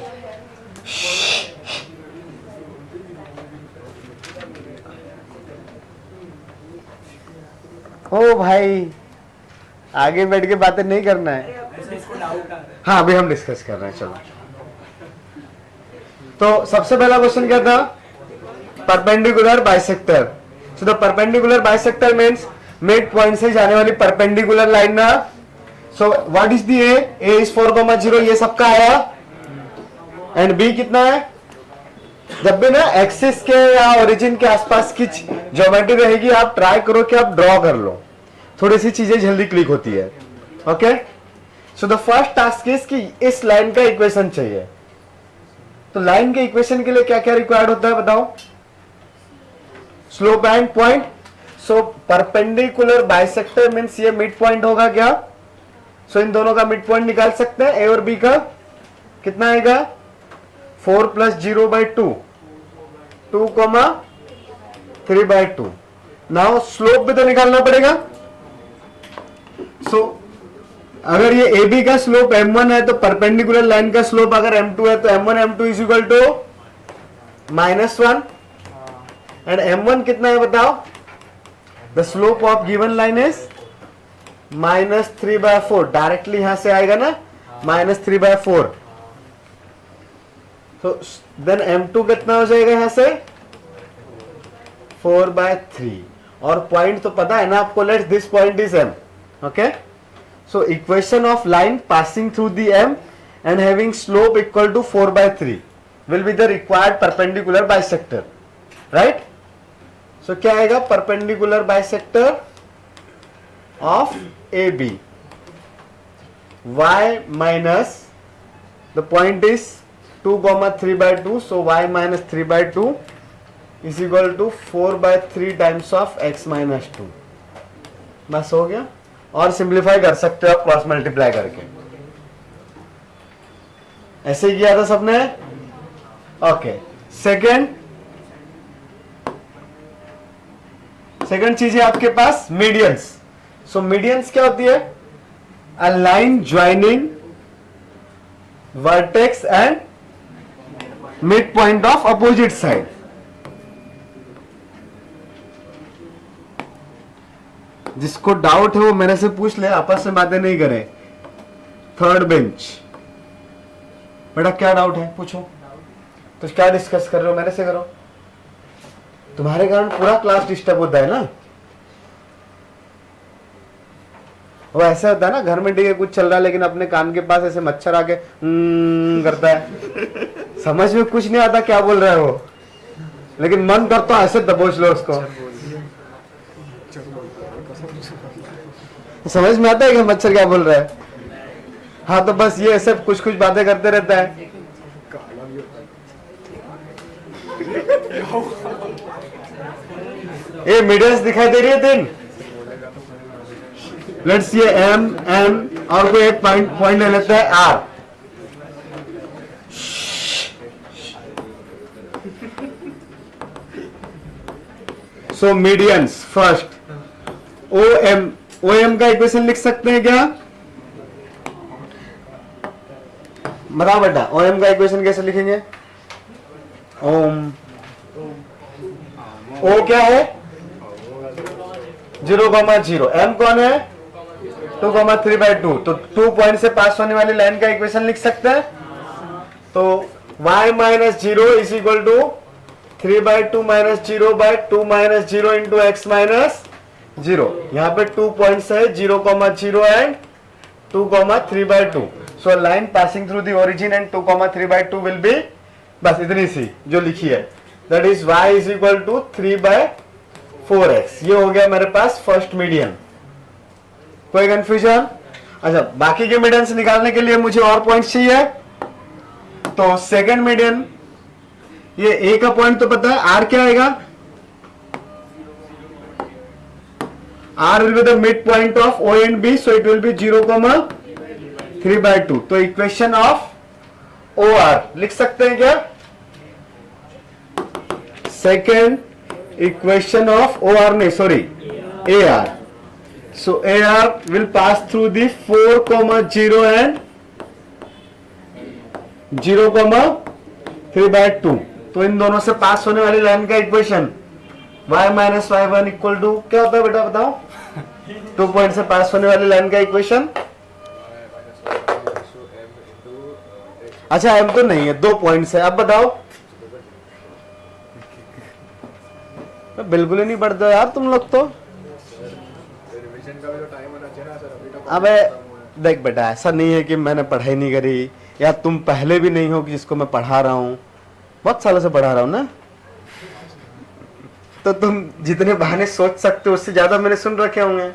ओ भाई, आगे बैठ के बातें नहीं करना है। हाँ अभी हम डिस्कस कर रहे हैं, चलो। तो सबसे पहला क्वेश्चन क्या था? Perpendicular bisector. So the perpendicular bisector means mid point से जाने वाली परपेंडिकुलर लाइन ना। So what is the A is 4,0, ये सबका आया। एंड बी कितना है? जब भी ना एक्सिस के या ओरिजिन के आसपास की ज्योमेट्री रहेगी, आप ट्राई करो कि आप ड्रॉ कर लो, थोड़ी सी चीजें जल्दी क्लिक होती है। Okay, so the first task is कि इस लाइन का इक्वेशन चाहिए। तो लाइन के इक्वेशन के लिए क्या क्या रिक्वायर्ड होता है बताओ? Slope and point. So perpendicular bisector means ये मिड पॉइंट होगा क्या? सो इन दोनों का मिड पॉइंट निकाल सकते हैं। ए और बी का कितना आएगा? 4 + 0/2, 2, 3/2। नाउ स्लोप भी तो निकालना पड़ेगा। सो अगर ये ए बी का स्लोप m1 है तो परपेंडिकुलर लाइन का स्लोप अगर m2 है तो m1 m2 is equal to -1 and m1 कितना है बताओ? The slope of given line is -3/4। Directly यहां से आएगा ना -3/4। तो देन m2 कितना हो जाएगा यहां से 4/3। और पॉइंट तो पता है ना आपको, let's this point is m। Okay, so equation of line passing through the M and having slope equal to 4/3 will be the required perpendicular bisector, right? So क्या आएगा? perpendicular bisector of AB, y minus the point is 2,3/2, so y minus 3/2 is equal to 4/3 times of x minus 2। बस हो गया। और simplify कर सकते हो आप क्रॉस मल्टीप्लाई करके। ऐसे ही किया था सबने। ओके, सेकंड चीज है आपके पास मीडियंस। सो मीडियंस क्या होती है? A line joining vertex and mid point of opposite side. जिसको डाउट है वो मेरे से पूछ ले, आपस में बातें नहीं करें। थर्ड बेंच, बेटा क्या डाउट है पूछो। तो क्या डिस्कस कर रहे हो? मेरे से करो। तुम्हारे कारण पूरा क्लास डिस्टर्ब होता है ना। वो ऐसा होता है ना, घर में ठीक है कुछ चल रहा है लेकिन अपने कान के पास ऐसे मच्छर आके करता है, समझ में कुछ नहीं आता क्या बोल रहा है वो, लेकिन मन करता है ऐसे दबोच लो उसको। समझ में आता है कि मच्छर क्या बोल रहा है? हाँ, तो बस ये सब कुछ कुछ बातें करते रहता है। ये मीडियंस दिखाई दे रही है तीन। लेट्स ये एम एम और कोई एक पॉइंट ले लेता है R. So medians first O M. O M का इक्वेशन लिख सकते हैं क्या? बताओ बेटा, ओ एम का इक्वेशन कैसे लिखेंगे? ओम ओ क्या है? 0,0। एम कौन है? 2,3/2। तो 2 पॉइंट से पास होने वाली लाइन का इक्वेशन लिख सकते हैं। तो y minus 0 is equal to 3/2 minus 0/2 minus 0 into x minus 0। यहाँ पे 2 पॉइंट्स है 0,0 and 2,3/2। So line passing through the origin and 2,3/2 will be, बस इतनी सी जो लिखी है, that is y is equal to 3/4x। ये हो गया मेरे पास फर्स्ट मीडियन। कोई कंफ्यूजन? अच्छा, बाकी के मीडियंस निकालने के लिए मुझे और पॉइंट्स चाहिए। तो सेकंड मीडियन, ये ए का पॉइंट तो पता है, आर क्या आएगा? R will be the midpoint of O and B, so it will be 0,3/2। तो इक्वेशन ऑफ OR लिख सकते हैं क्या? सेकेंड इक्वेशन ऑफ OR नहीं, sorry AR। So AR will pass through the 4,0 and 0,3/2। तो इन दोनों से पास होने वाली लाइन का equation y minus y1 equal to क्या होता है बेटा बताओ? 2 पॉइंट से पास होने वाली लाइन का इक्वेशन। अच्छा, m तो नहीं है, 2 पॉइंट्स है। अब बताओ, बिल्कुल ही नहीं पढ़ते यार तुम लोग तो। अबे देख बेटा, ऐसा नहीं है कि मैंने पढ़ाई नहीं करी या तुम पहले भी नहीं हो कि जिसको मैं पढ़ा रहा हूं, बहुत सालों से पढ़ा रहा हूं ना। तो तुम जितने बहाने सोच सकते हो उससे ज्यादा मैंने सुन रखे होंगे।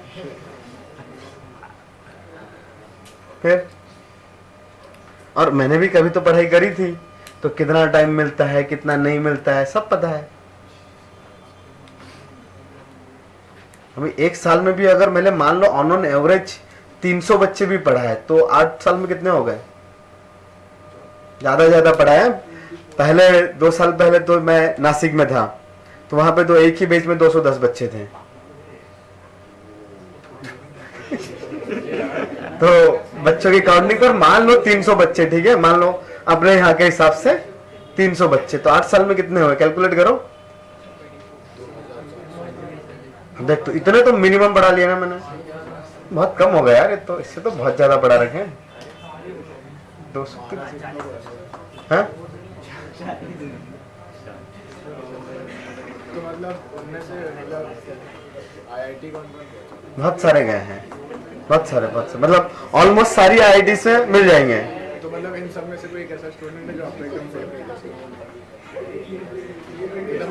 फिर और मैंने भी कभी तो पढ़ाई करी थी, तो कितना टाइम मिलता है कितना नहीं मिलता है सब पता है। अभी एक साल में भी अगर मैंने मान लो ऑन एवरेज 300 बच्चे भी पढ़ाए तो 8 साल में कितने हो गए? ज्यादा पढ़ाए। पहले 2 साल पहले तो मैं नासिक में था, तो वहां पे तो एक ही बेंच में 210 बच्चे थे। तो बच्चों की काउंटिंग पर मान लो 300 बच्चे, ठीक है, मान लो अपने यहाँ के हिसाब से 300 बच्चे, तो 8 साल में कितने हुए कैलकुलेट करो। देख तो इतने तो मिनिमम बढ़ा लिया ना मैंने, बहुत कम हो गया यार, ये तो इससे तो बहुत ज्यादा बढ़ा रखे हैं। 200 है तो मतलब उनमें से मतलब आईआईटी कौन कौन बहुत सारे गए हैं, बहुत सारे मतलब ऑलमोस्ट सारी आईआईटी से मिल जाएंगे। तो मतलब इन सब में से कोई एक ऐसा स्टूडेंट है जो आपका एकदम फेवरेट है,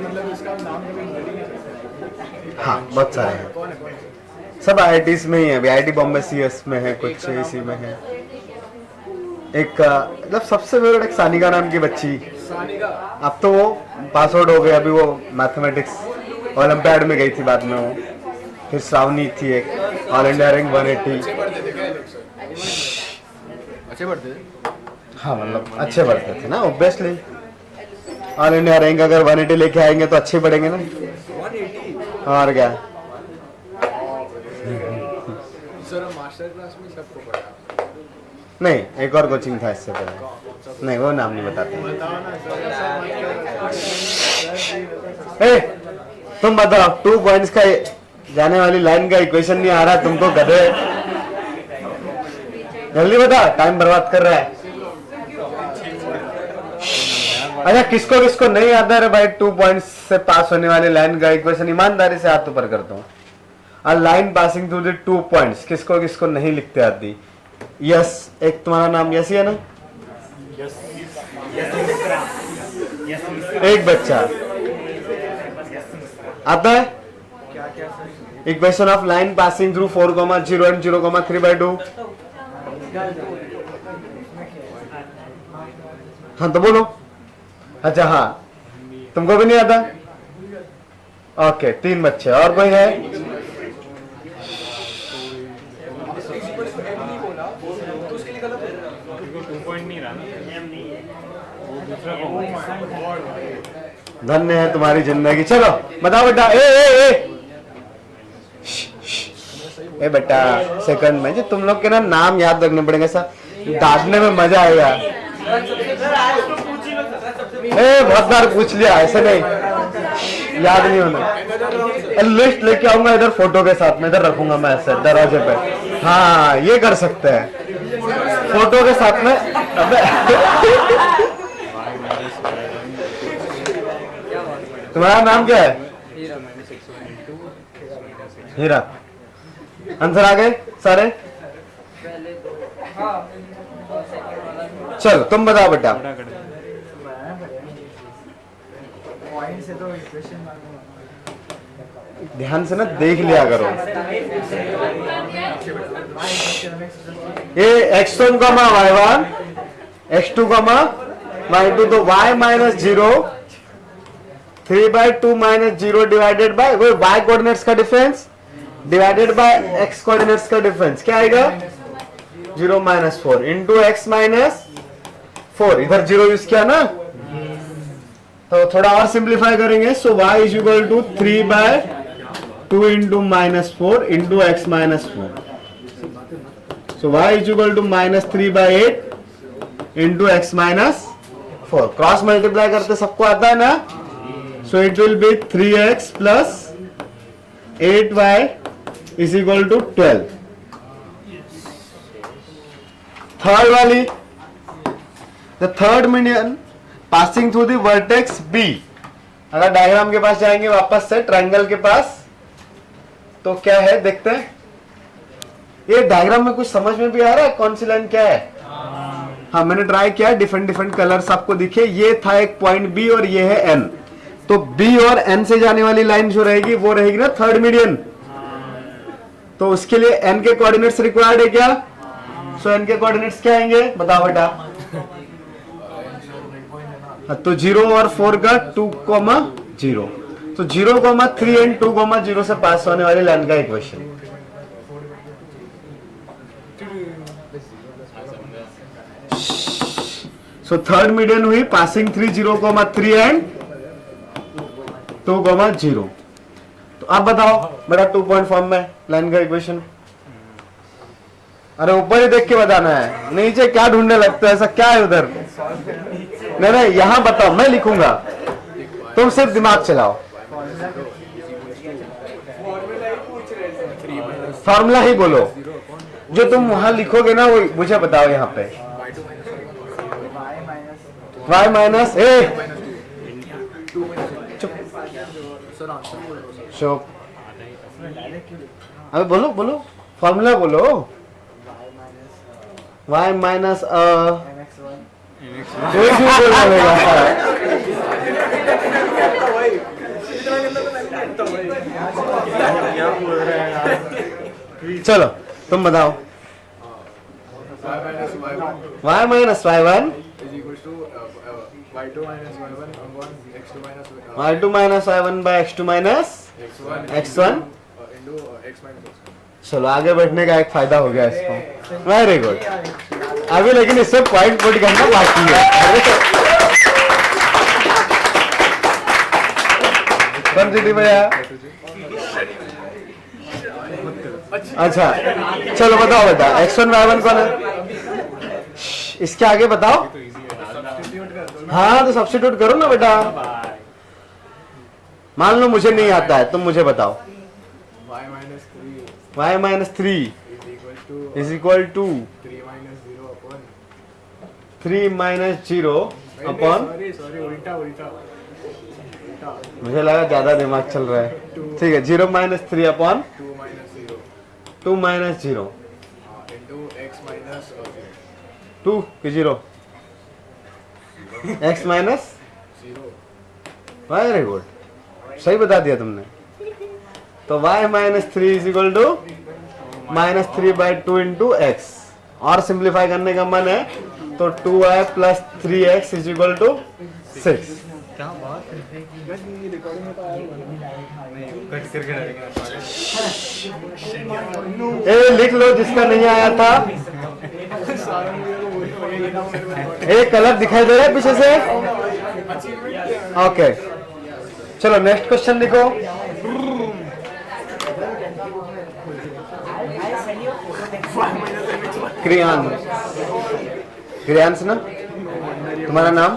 मतलब इसका नाम कभी भूल ही नहीं सकते। हाँ बहुत सारे हैं, कौन है? सब आईआईटीज में ही है। अभी आईआईटी बॉम्बे सीएस में है, कुछ इसी में है। एक मतलब सबसे फेवरेट एक सानिका नाम की बच्ची, सानिका। अब तो वो पास आउट हो गया, अभी वो मैथमेटिक्स ओलंपियाड में गई थी बाद में वो। फिर श्रावणी थी एक, ऑल इंडिया रैंक 180। अच्छे पढ़ते थे क्या ये लोग सर? अच्छे पढ़ते थे? हाँ मतलब अच्छे पढ़ते थे ना, ऑब्वियसली ऑल इंडिया रैंक अगर 180 लेके आएंगे तो अच्छे पढ़ेंगे ना। 180? और क्या। सर मास्टर क्लास में सबको पढ़ा? नहीं, एक और कोचिंग था इससे पहले, नहीं वो नाम नहीं बताते। बताओ ना सर। ए, तुम बताओ 2 पॉइंट्स का जाने वाली लाइन का इक्वेशन नहीं आ रहा तुमको, गधे। जल्दी बता, टाइम बर्बाद कर रहा है। अच्छा किसको किसको नहीं आता है भाई 2 पॉइंट्स से पास होने वाली लाइन का इक्वेशन, ईमानदारी से हाथ ऊपर करता हूँ। A line passing through the 2 points, किसको किसको नहीं लिखते आती। यस, एक तुम्हारा नाम यस ही है ना? एक बच्चा आता है equation of line passing through 4,0 and 0,3/2। हाँ तो बोलो। अच्छा हाँ, तुमको भी नहीं आता? ओके, 3 बच्चे, और कोई है? धन्य है तुम्हारी जिंदगी। चलो बताओ बेटा। ए बेटा, सेकंड में जी तुम लोग के ना नाम याद रखने पड़ेंगे सर, डांटने में मजा आएगा। बहुत बार पूछ लिया, ऐसे नहीं याद नहीं होना। लिस्ट लेके आऊंगा इधर फोटो के साथ में, इधर रखूंगा मैं ऐसे दरवाजे पे। हाँ ये कर सकते हैं फोटो के साथ में। तुम्हारा नाम क्या है? हीरा। आंसर आ गए सारे? चलो तुम बताओ बेटा। ध्यान से ना देख लिया करो। ये x1, y1, x2, y2, तो y minus 0, 3/2 minus 0 divided by वो y कोऑर्डिनेट्स का difference divided by x coordinates का डिफरेंस, क्या आएगा? 0 माइनस 4 इंटू एक्स माइनस 4। इधर 0 यूज किया ना, तो थोड़ा और सिंप्लीफाई करेंगे। So y is equal to 3/2 into minus 4 into x minus 4। So y is equal to minus 3/8 into x minus 4। Cross multiply करते सबको आता है ना? So it will be 3x plus 8y is equal to 12। Third वाली, the third median passing through the vertex B। अगर diagram के पास जाएंगे वापस से ट्रायंगल के पास, तो क्या है देखते हैं। ये डायग्राम में कुछ समझ में भी आ रहा है कौन सी लाइन क्या है? हाँ मैंने ट्राई किया, डिफरेंट डिफरेंट कलर्स आपको दिखे। ये था एक पॉइंट B और ये है N, तो B और N से जाने वाली लाइन जो रहेगी वो रहेगी ना थर्ड मीडियन। तो उसके लिए N के कोऑर्डिनेट्स रिक्वायर्ड है क्या? सो N के कोऑर्डिनेट्स क्या आएंगे बताओ बेटा? तो 0 और 4 का 2,0, तो 0,3 एंड 2,0 से पास होने वाली लाइन का इक्वेशन। सो थर्ड मीडियन हुई पासिंग 3, 0,3 एंड 2,0। तो आप बताओ बेटा 2 पॉइंट फॉर्म में लाइन का इक्वेशन। अरे ऊपर ही देख के बताना है, नीचे क्या ढूंढने लगता है, ऐसा क्या है उधर? नहीं नहीं, यहां बताओ, मैं लिखूंगा, तुम सिर्फ दिमाग चलाओ। फॉर्मूला ही बोलो, जो तुम वहां लिखोगे ना वो मुझे बताओ यहाँ पे। y माइनस चुप, अबे बोलो बोलो, फॉर्मूला बोलो। y माइनस चलो तुम बताओ। y minus y1 y2 minus y1 by x2 minus x1। चलो आगे बढ़ने का एक फायदा हो गया इसको, वेरी गुड। अभी लेकिन इससे पॉइंट पुट करना बाकी है। कौन सी भैया? अच्छा चलो बताओ बेटा, x1 y1 कौन है? इसके आगे बताओ। हाँ तो सब्स्टिट्यूट करो ना बेटा। मान लो मुझे नहीं आता है, तुम मुझे बताओ। y minus 3 is equal to 3 minus 0 upon, मुझे लगा ज्यादा दिमाग चल रहा है। ठीक है, 0 माइनस 3 अपॉन 2 माइनस 0 2 की 0 x माइनस, वेरी गुड, सही बता दिया तुमने। तो y minus 3 is equal to minus 3 by 2 into x. और सिंप्लीफाई करने का मन है तो 2y plus 3x is equal to 6। A लिख लो जिसका नहीं आया था। एक कलर दिखाई दे रहा है पीछे से? ओके चलो नेक्स्ट क्वेश्चन लिखो। क्रियांश, क्रियांश ना तुम्हारा नाम?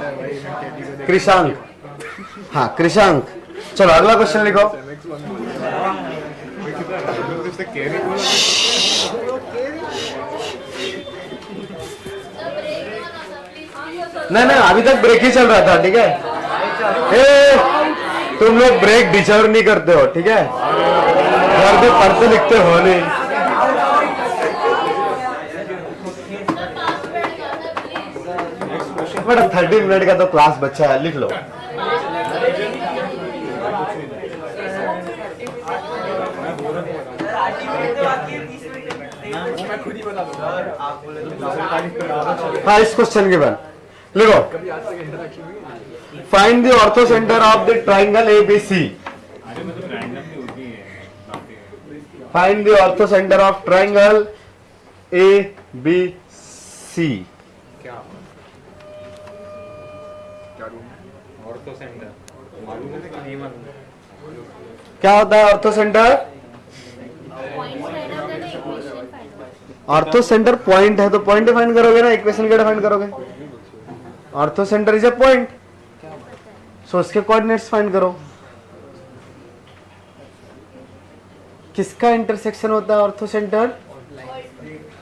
कृषांक, हाँ कृषांक। चलो अगला क्वेश्चन लिखो। नहीं नहीं, अभी तक ब्रेक ही चल रहा था, ठीक है? तुम लोग ब्रेक डिजर्व नहीं करते हो, ठीक है? घर पे पढ़ते लिखते हो नहीं। बट 30 मिनट का तो क्लास बच्चा है, लिख लो। हाँ इस क्वेश्चन के बाद लिखो, find the ortho centre of the triangle ABC। Find the ortho centre of triangle ABC। क्या होता है ortho centre? Ortho centre point है तो पॉइंट डिफाइन करोगे ना, इक्वेशन क्या डिफाइन करोगे? Orthocentre is a point, so उसके कोऑर्डिनेट्स फाइंड करो। किसका इंटरसेक्शन होता है orthocentre?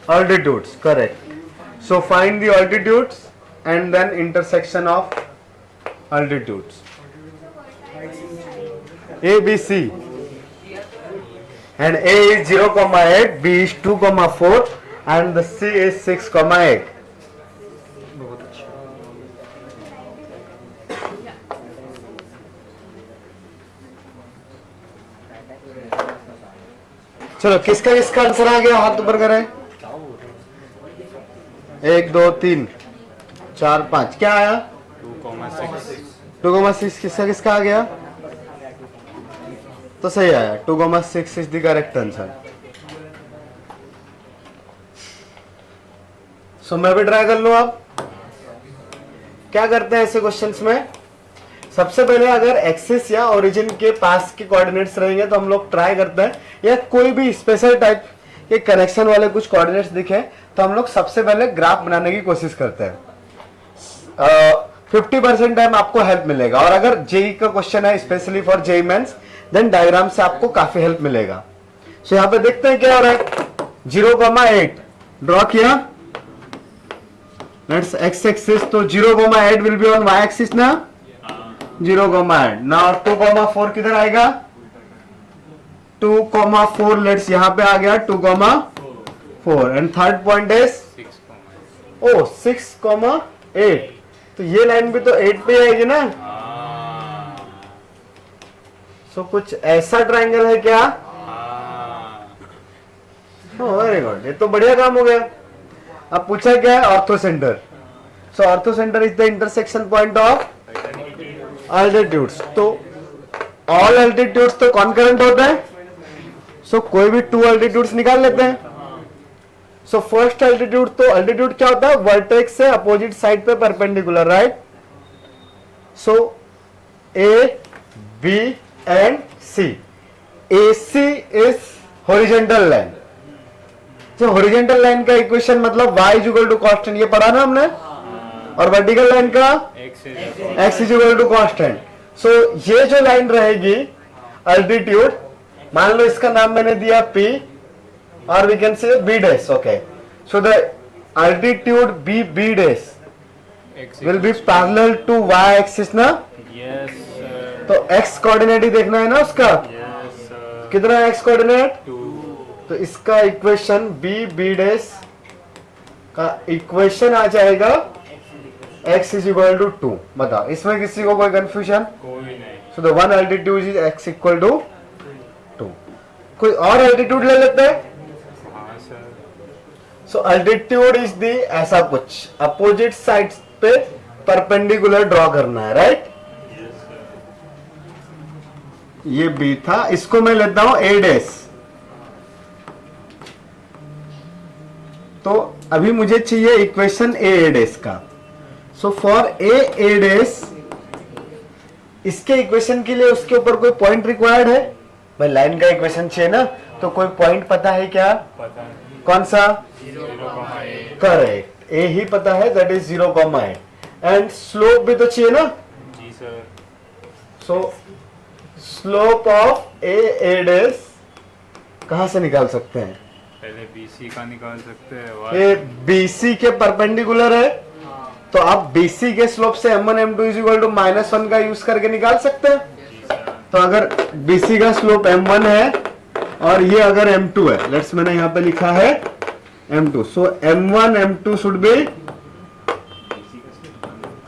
Altitudes, correct. So find the altitudes and then intersection of altitudes. ABC and A is 0,8, B is 2,4 and the C is 6,8. चलो किसका इसका answer आ गया? हाथ ऊपर करें। 1 2 3 4 5 क्या आया? 2,6 किसका किसका आ गया? तो सही आया, 2,6 इज द करेक्ट आंसर। सो मैं भी ट्राई कर लूं। आप क्या करते हैं ऐसे क्वेश्चंस में? सबसे पहले अगर एक्सिस या ओरिजिन के पास के कोऑर्डिनेट्स रहेंगे तो हम लोग ट्राई करते हैं, या कोई भी स्पेशल टाइप के कनेक्शन वाले कुछ कोऑर्डिनेट्स दिखे तो हम लोग सबसे पहले ग्राफ बनाने की कोशिश करते हैं। 50% टाइम आपको हेल्प मिलेगा, और अगर जेई का क्वेश्चन है specially for JEE mains then diagram से आपको काफी हेल्प मिलेगा। सो यहाँ पे देखते हैं क्या हो रहा है। 0,8 ड्रॉ किया, लेट्स एक्स एक्सिस, तो 0,8 will be on y axis ना, 0,8। नाउ 2,4 किधर आएगा, 2,4 लेट्स यहाँ पे आ गया 2,4, एंड थर्ड पॉइंट इज 6,8, तो ये लाइन भी तो 8 पे आएगी ना। सो कुछ ऐसा ट्रायंगल है क्या? वेरी गुड, ये तो बढ़िया काम हो गया। अब पूछा क्या है, ortho centre. So ortho centre is the intersection point of altitudes. तो ऑल अल्टीट्यूड्स तो कॉन्करेंट होते हैं, सो कोई भी 2 अल्टीट्यूड्स निकाल लेते हैं। सो फर्स्ट अल्टीट्यूड, तो अल्टीट्यूड क्या होता है, वर्टेक्स से अपोजिट साइड पे perpendicular, right. So A B and C, AC is horizontal line. जो हॉरिजॉन्टल लाइन का इक्वेशन मतलब y is equal to constant, ये पढ़ा ना हमने, और वर्टिकल लाइन का x is equal to constant. सो ये जो लाइन रहेगी अल्टीट्यूड, मान लो इसका नाम मैंने दिया P, और we can say B dash, okay. So the altitude B dash will be parallel to y axis ना। यस सर, तो x कोऑर्डिनेट ही देखना है ना उसका, यस सर, कितना है x कोऑर्डिनेट, 2, तो इसका इक्वेशन B डैश का इक्वेशन आ जाएगा x इज इक्वल टू 2। बताओ, इसमें किसी को कोई कंफ्यूजन? कोई नहीं। So the one altitude is x equal to 2। कोई और अल्टीट्यूड ले लेते हैं। हाँ sir, so altitude is the ऐसा कुछ अपोजिट साइड्स पे परपेंडिकुलर ड्रॉ करना है, राइट। ये B था, इसको मैं लेता हूं A डैश। तो अभी मुझे चाहिए इक्वेशन A डैश का। सो फॉर A डैश, इसके इक्वेशन के लिए उसके ऊपर कोई पॉइंट रिक्वायर्ड है? भाई लाइन का इक्वेशन चाहिए ना, तो कोई पॉइंट पता है क्या? पता नहीं। कौन सा? 0,8। करेक्ट, A ही पता है, दैट इज 0,8। एंड स्लोप भी तो चाहिए ना। जी sir, so slope of A dash कहां से निकाल सकते हैं? पहले BC का निकाल सकते हैं। ये BC के परपेंडिकुलर है, तो आप BC के स्लोप से m1 m2 is equal to -1 का यूज करके निकाल सकते हैं। जी सर, तो अगर BC का स्लोप m1 है और ये अगर m2 है, लेट्स मैंने यहाँ पे लिखा है m2, so m1 m2 should be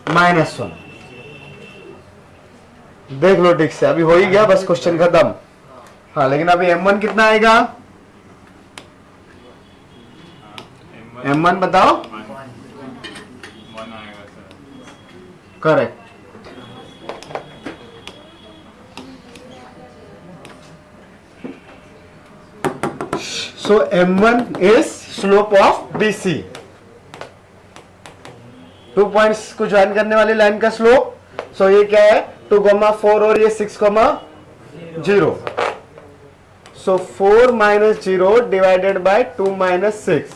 -1। देख लो ठीक से, अभी हो ही गया, बस क्वेश्चन खत्म। हाँ, लेकिन अभी m1 कितना आएगा? m1 बताओ। 1 आएगा sir. Correct. So m1 is slope of BC। 2 points को ज्वाइन करने वाली लाइन का स्लोप। सो ये क्या है, 2,4 और ये 6,0। सो 4 - 0 डिवाइडेड बाय 2 - 6।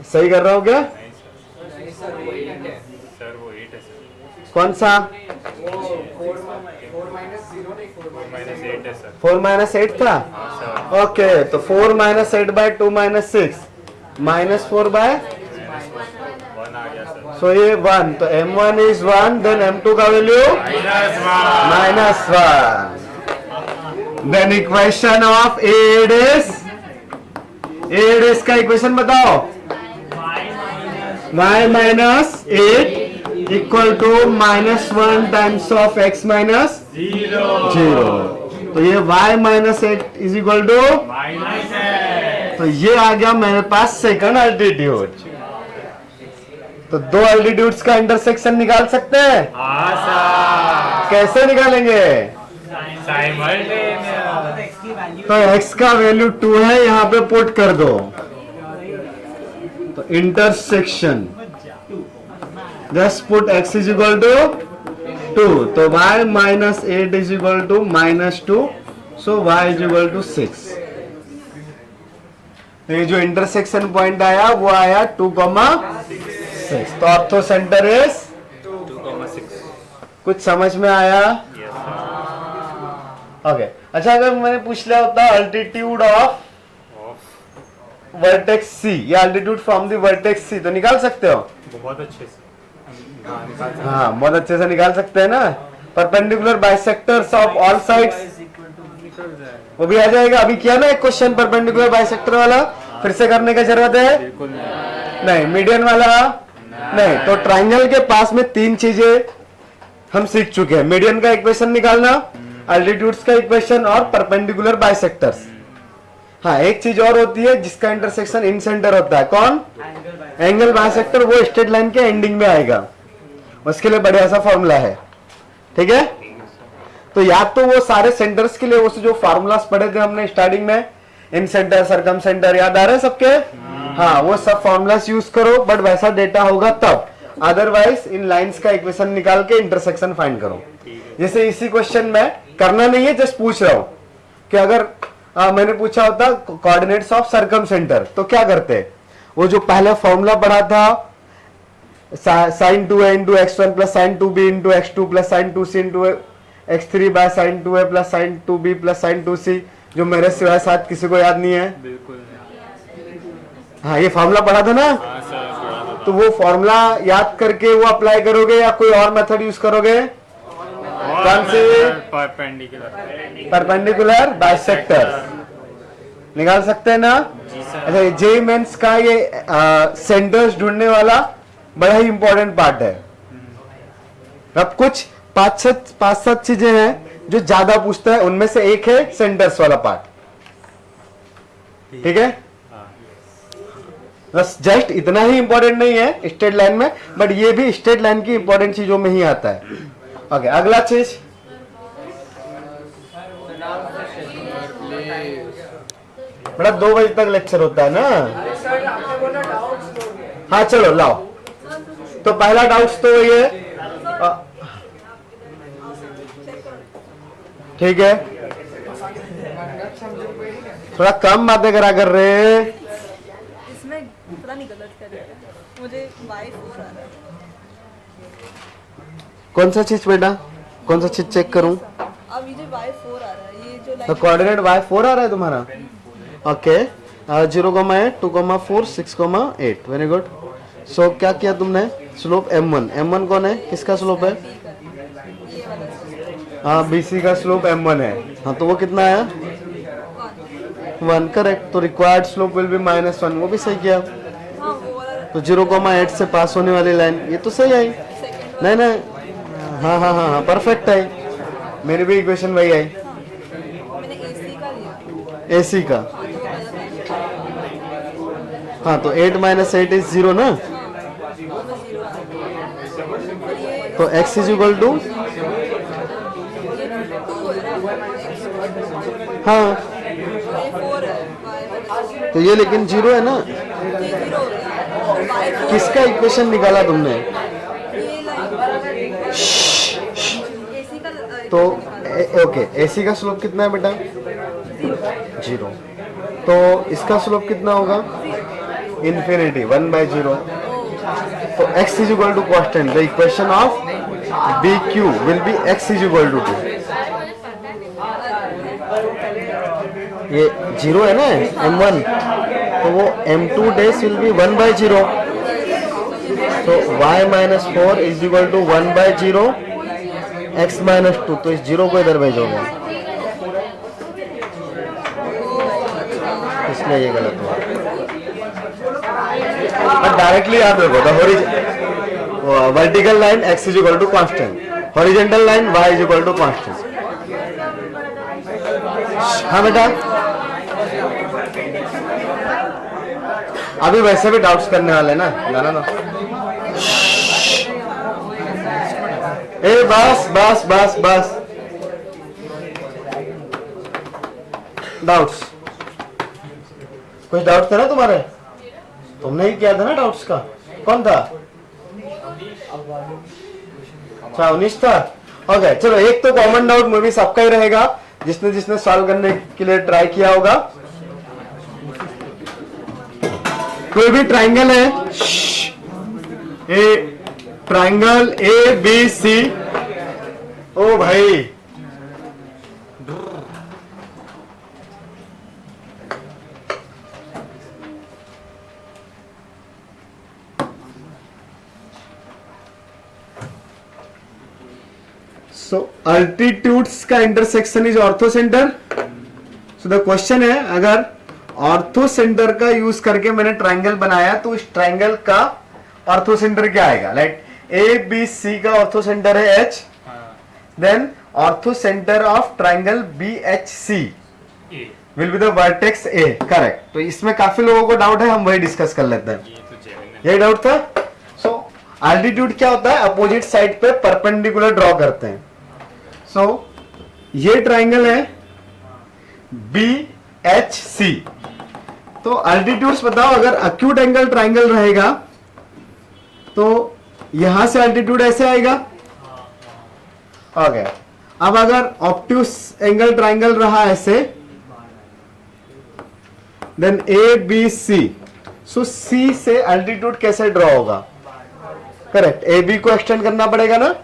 सही कर रहा हूं क्या? नहीं सर, वो 8 है सर। कौन सा? 4 minus 0 नहीं, 4 minus 8 है सर। 4 - 8 था। हाँ सर, ओके, तो 4 - 8 बाय 2 - 6 -4 बाय, 1 आ गया सर। सो ये 1, तो m1 इज 1, देन m2 का value -1। Then equation of A dash का इक्वेशन बताओ। y - 8 equal to -1 times of x - 0। तो ये y - 8 इज इक्वल टू, तो ये आ गया मेरे पास सेकंड अल्टीट्यूड। तो 2 अल्टीट्यूड्स का इंटरसेक्शन निकाल सकते हैं। कैसे निकालेंगे? तो x का वैल्यू 2 है, यहां पे पुट कर दो। तो intersection, just put x is equal to 2, तो y minus 8 is equal to -2, so y is equal to 6। तो ये जो इंटरसेक्शन पॉइंट आया वो आया 2,6। तो ऑर्थो सेंटर इज 2,6। कुछ समझ में आया? ओके अच्छा, अगर मैंने पूछ लिया होता अल्टीट्यूड ऑफ वर्टेक्स सी या अल्टीट्यूड फ्रॉम द वर्टेक्स सी, तो निकाल सकते हो? बहुत अच्छे से निकाल सकते हाँ बहुत अच्छे से निकाल सकते हैं ना। Perpendicular bisectors of all sides, निकल जाए। वो भी आ जाएगा। अभी किया ना एक क्वेश्चन परपेंडिकुलर बाइसेक्टर वाला, फिर से करने की जरूरत है? बिल्कुल नहीं। मीडियन वाला नहीं। तो ट्राइंगल के पास में 3 चीजें हम सीख चुके हैं, मीडियन का इक्वेशन निकालना, अल्टीट्यूड्स का इक्वेशन और परपेंडिकुलर बाइसेक्टर्स। हाँ एक चीज और होती है जिसका इंटरसेक्शन इन सेंटर होता है, कौन? Angle bisector. वो स्ट्रेट लाइन के एंडिंग में आएगा, उसके लिए बढ़िया सा फॉर्मूला है। ठीक है, तो याद तो वो सारे सेंटर्स के लिए वो जो फॉर्मूलास पढ़े थे हमने स्टार्टिंग में, इन सेंटर, सरकम सेंटर, याद आ रहे हैं सबके? हाँ वो सब फॉर्मूलास यूज करो, बट वैसा डेटा होगा तब। अदरवाइज इन लाइंस का इक्वेशन निकाल के इंटरसेक्शन फाइंड करो। जैसे इसी क्वेश्चन में करना नहीं है, जस्ट पूछ रहा हूं कि अगर मैंने पूछा होता कोऑर्डिनेट्स ऑफ सरकम सेंटर, तो क्या करते? वो जो पहले फॉर्मूला पढ़ा था, sin 2a into x1 plus sin 2b into x2 plus sin 2c into x3 by sin 2a plus sin 2b plus sin 2c, जो मेरे सिवाय साथ किसी को याद नहीं है। बिल्कुल। हाँ ये फॉर्मूला पढ़ा था ना, हाँ सर पढ़ा था। तो वो फॉर्मूला याद करके वो अप्लाई करोगे या कोई और मेथड यूज करोगे? कौन सी? परपेंडिकुलर बाइसेक्टर निकाल सकते हैं ना? अच्छा जे मेंस का ये सेंटर्स ढूंढने वाला बड़ा ही इंपॉर्टेंट पार्ट है। अब कुछ 5-7 चीजें हैं जो ज्यादा पूछता है, उनमें से एक है सेंटर्स वाला पार्ट। ठीक है, बस जस्ट इतना ही इंपॉर्टेंट नहीं है स्ट्रेट लाइन में, बट ये भी स्ट्रेट लाइन की इंपॉर्टेंट चीजों में ही आता है। ओके अगला चीज, बड़ा 2 बजे तक लेक्चर होता है ना। हाँ चलो लाओ। तो पहला डाउट्स तो ये ठीक है, थोड़ा कम बातें करा कर रहे हैं। इसमें पता नहीं गलत कर रहे हैं, मुझे वाइफ हो रहा है। कौन सा चीज बेटा, कौन सा चीज चेक करूं? अब ये जो वाइफ हो रहा है, ये जो तो कोऑर्डिनेट y4 आ रहा है तुम्हारा। Okay 0,8 2,4 6,8 very good. सो क्या किया तुमने? स्लोप m1 कौन है, किसका स्लोप है? हाँ BC का स्लोप m1 है। हाँ तो वो कितना आया? 1 करेक्ट। तो रिक्वायर्ड स्लोप विल बी -1, वो भी सही किया। तो 0,8 से पास होने वाली लाइन ये तो सही आई। नहीं नहीं हाँ हाँ हाँ हाँ परफेक्ट है, मेरी भी इक्वेशन वही आई। मैंने AC का लिया। AC का हाँ तो 8 - 8 इज 0 ना। तो x इज इक्वल टू हाँ तो ये लेकिन 0 है ना। किसका इक्वेशन निकाला तुमने? तो ओके AC का स्लोप कितना है बेटा? 0। तो इसका स्लोप कितना होगा? इन्फिनिटी 1/0। तो x is equal to constant, the equation of BQ will be x is equal to 2। ये 0 है ना m1, तो वो m2 डैश विल बी 1/0। तो y - 4 is equal to 1/0 x - 2। तो इस 0 को इधर भेजोगे, इसलिए ये गलत हुआ। डायरेक्टली याद रखो, the vertical line x is equal to constant, horizontal line y is equal to constant. हाँ बेटा अभी वैसे भी डाउट्स करने वाले ना, ना ए बस बस बस बस डाउट्स, कुछ डाउट था ना तुम्हारे? तुमने ही किया था ना डाउट्स का? कौन था? अच्छा 19 था। ओके चलो, एक तो कॉमन डाउट मूवी सबका ही रहेगा, जिसने जिसने सॉल्व करने के लिए ट्राई किया होगा। कोई भी ट्राइंगल है, ए ट्राइंगल ए बी सी, ओ भाई सो अल्टीट्यूड्स का intersection is ortho centre. So the question है, अगर ऑर्थो सेंटर का यूज करके मैंने ट्राइंगल बनाया तो इस ट्राइंगल का ऑर्थो सेंटर क्या आएगा? लाइक ए बी सी का ऑर्थो सेंटर है H, then orthocentre of triangle B H C will be the vertex A. Correct. तो इसमें काफी लोगों को डाउट है, हम वही डिस्कस कर लेते हैं। यही डाउट था। सो अल्टीट्यूड क्या होता है? अपोजिट साइड पे परपेंडिकुलर ड्रॉ करते हैं। सो ये ट्राइंगल है बी एच सी। तो अल्टीट्यूड्स बताओ, अगर अक्यूट एंगल ट्राइंगल रहेगा तो यहां से अल्टीट्यूड ऐसे आएगा। ओके, अब अगर ऑब्ट्यूस एंगल ट्राइंगल रहा ऐसे, देन ए बी सी। सो सी से अल्टीट्यूड कैसे ड्रॉ होगा? करेक्ट, ए बी को एक्सटेंड करना पड़ेगा ना,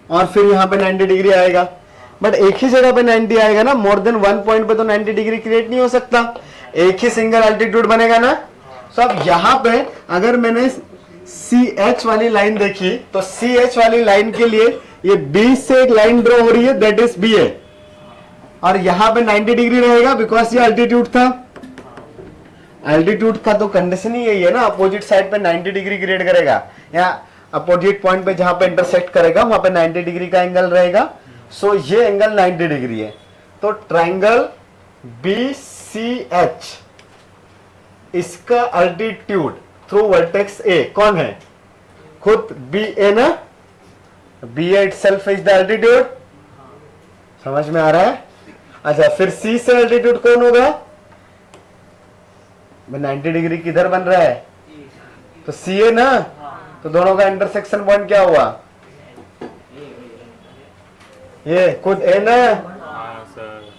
और फिर यहां पे 90 डिग्री आएगा। बट एक ही जगह पे 90 आएगा ना, मोर देन वन पॉइंट पे तो 90 डिग्री क्रिएट नहीं हो सकता, एक ही सिंगल अल्टीट्यूड बनेगा ना। सो अब यहां पे अगर मैंने सी एच वाली लाइन देखी तो सी एच वाली लाइन के लिए ये बी से एक लाइन ड्रॉ हो रही है, दैट इज बी ए, और यहां पे 90 डिग्री रहेगा बिकॉज ये अल्टीट्यूड था। अल्टीट्यूड का तो कंडीशन ही यही है ना, अपोजिट साइड पे 90 डिग्री क्रिएट करेगा, या अपोजिट पॉइंट पे जहां पे इंटरसेक्ट करेगा वहां पे 90 डिग्री का एंगल रहेगा। सो ये एंगल 90 डिग्री है। तो ट्राइंगल बी सी एच, इसका अल्टीट्यूड थ्रू वर्टेक्स ए कौन है? खुद बी ए ना, B A itself is the altitude. समझ में आ रहा है? अच्छा, फिर सी से अल्टीट्यूड कौन होगा? 90 डिग्री किधर बन रहा है? तो सी ए ना, तो दोनों का इंटरसेक्शन पॉइंट क्या हुआ? ये खुद ए ना,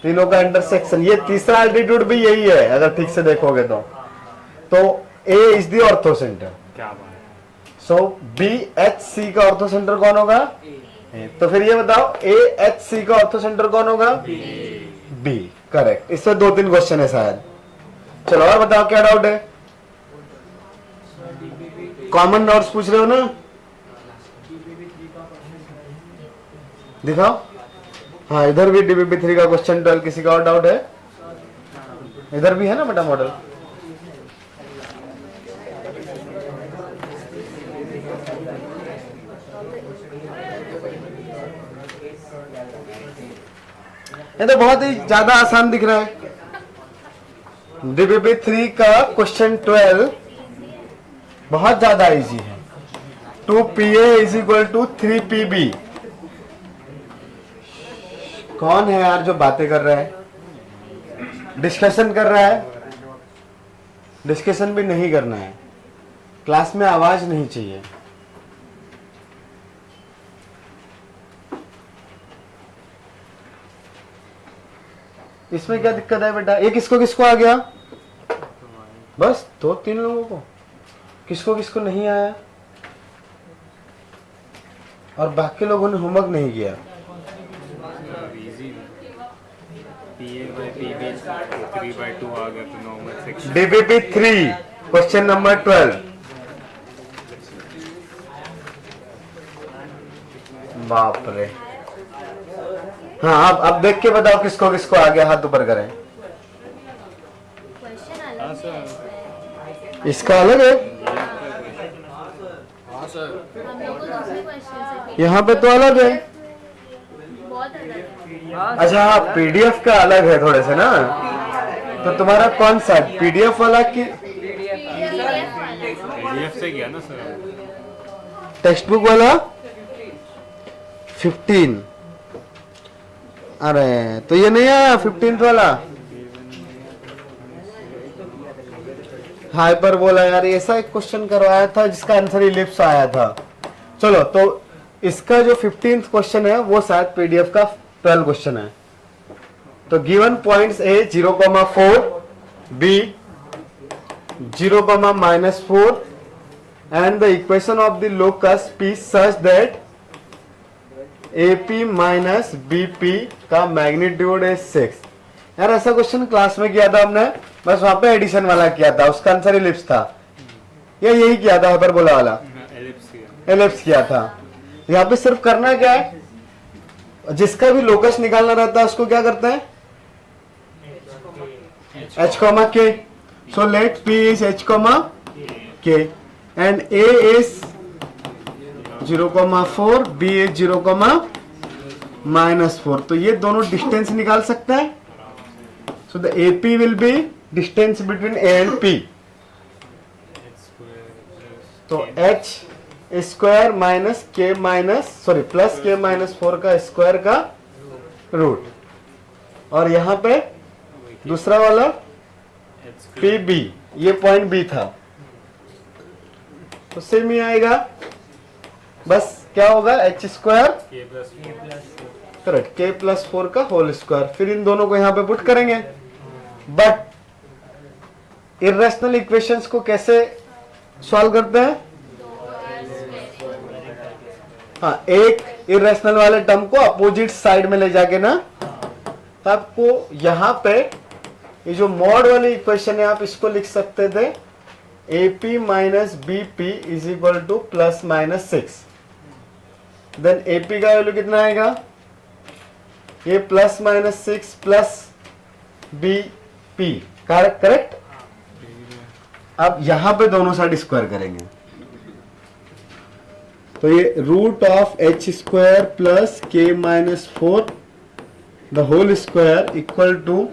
तीनों का इंटरसेक्शन। ये तीसरा अल्टीट्यूड भी यही है अगर ठीक से देखोगे तो ए इज द ऑर्थो सेंटर। क्या बात। सो बी एच सी का ऑर्थो सेंटर कौन होगा? ए। तो फिर ये बताओ ए एच सी का ऑर्थो सेंटर कौन होगा? बी। करेक्ट। इसमें 2-3 क्वेश्चन है शायद। चलो और बताओ क्या डाउट है? कॉमन डाउट्स पूछ रहे हो ना, दिखाओ। हाँ, इधर भी DBB3 का क्वेश्चन 12, किसी का और डाउट है? इधर भी है ना बेटा मॉडल। ये तो बहुत ही ज्यादा आसान दिख रहा है। DBB3 का क्वेश्चन 12 बहुत ज्यादा इजी है। 2PA is equal to 3PB। कौन है यार जो बातें कर रहा है, डिस्कशन कर रहा है? डिस्कशन भी नहीं करना है, क्लास में आवाज नहीं चाहिए। इसमें क्या दिक्कत है बेटा? ये किसको किसको आ गया? बस 2-3 लोगों को। किसको किसको नहीं आया? और बाकी लोगों ने होमवर्क नहीं किया। DBB3 question number 12। बाप रे। हाँ, अब देख के बताओ किसको किसको आ गया, हाथ ऊपर करें। इसका अलग है, यहाँ पे तो अलग है। अच्छा हाँ, PDF का अलग है थोड़े से ना। तो तुम्हारा कौन सा, PDF वाला की PDF से गया ना सर? टेक्स्ट बुक वाला 15? अरे तो ये नहीं आया 15th वाला। हाइपर बोला यार, ऐसा एक क्वेश्चन करवाया था जिसका आंसर इलिप्स आया था। चलो, तो इसका जो 15th क्वेश्चन है वो शायद पीडीएफ का 12 क्वेश्चन है। तो given points A 0,4, B 0,-4 and the equation of the locus P such that AP minus BP का मैग्नीट्यूड is 6। यार ऐसा क्वेश्चन क्लास में किया था हमने, बस वहां पे एडिशन वाला किया था, उसका आंसर इलिप्स था, या यही किया था हाइपरबोला वाला, एलिप्स किया था। यहाँ पे सिर्फ करना क्या है, जिसका भी लोकस निकालना रहता है उसको क्या करते हैं, h, k। So let P is h, k and A is 0,4, B is 0,-4। तो ये दोनों डिस्टेंस निकाल सकते हैं। So the AP will be distance between A and P। तो h स्क्वायर माइनस के माइनस प्लस के माइनस 4 का स्क्वायर का रूट, और यहाँ पे दूसरा वाला पी बी, ये पॉइंट बी था, तो सेम ही आएगा, बस क्या होगा एच स्क्वायर करेक्ट के प्लस 4 का होल स्क्वायर। फिर इन दोनों को यहाँ पे पुट करेंगे। बट इरेशनल इक्वेशंस को कैसे सॉल्व करते हैं, हाँ, एक इरेशनल वाले टर्म को अपोजिट साइड में ले जाके ना, तो आपको यहाँ पे ये जो मॉड वाली इक्वेशन है आप इसको लिख सकते थे AP minus BP is equal to +-6। Then AP का वैल्यू कितना आएगा, ये +-6 प्लस BP, करेक्ट। अब यहां पे दोनों साइड स्क्वायर करेंगे, तो ये root of h square plus k minus 4 the whole square equal to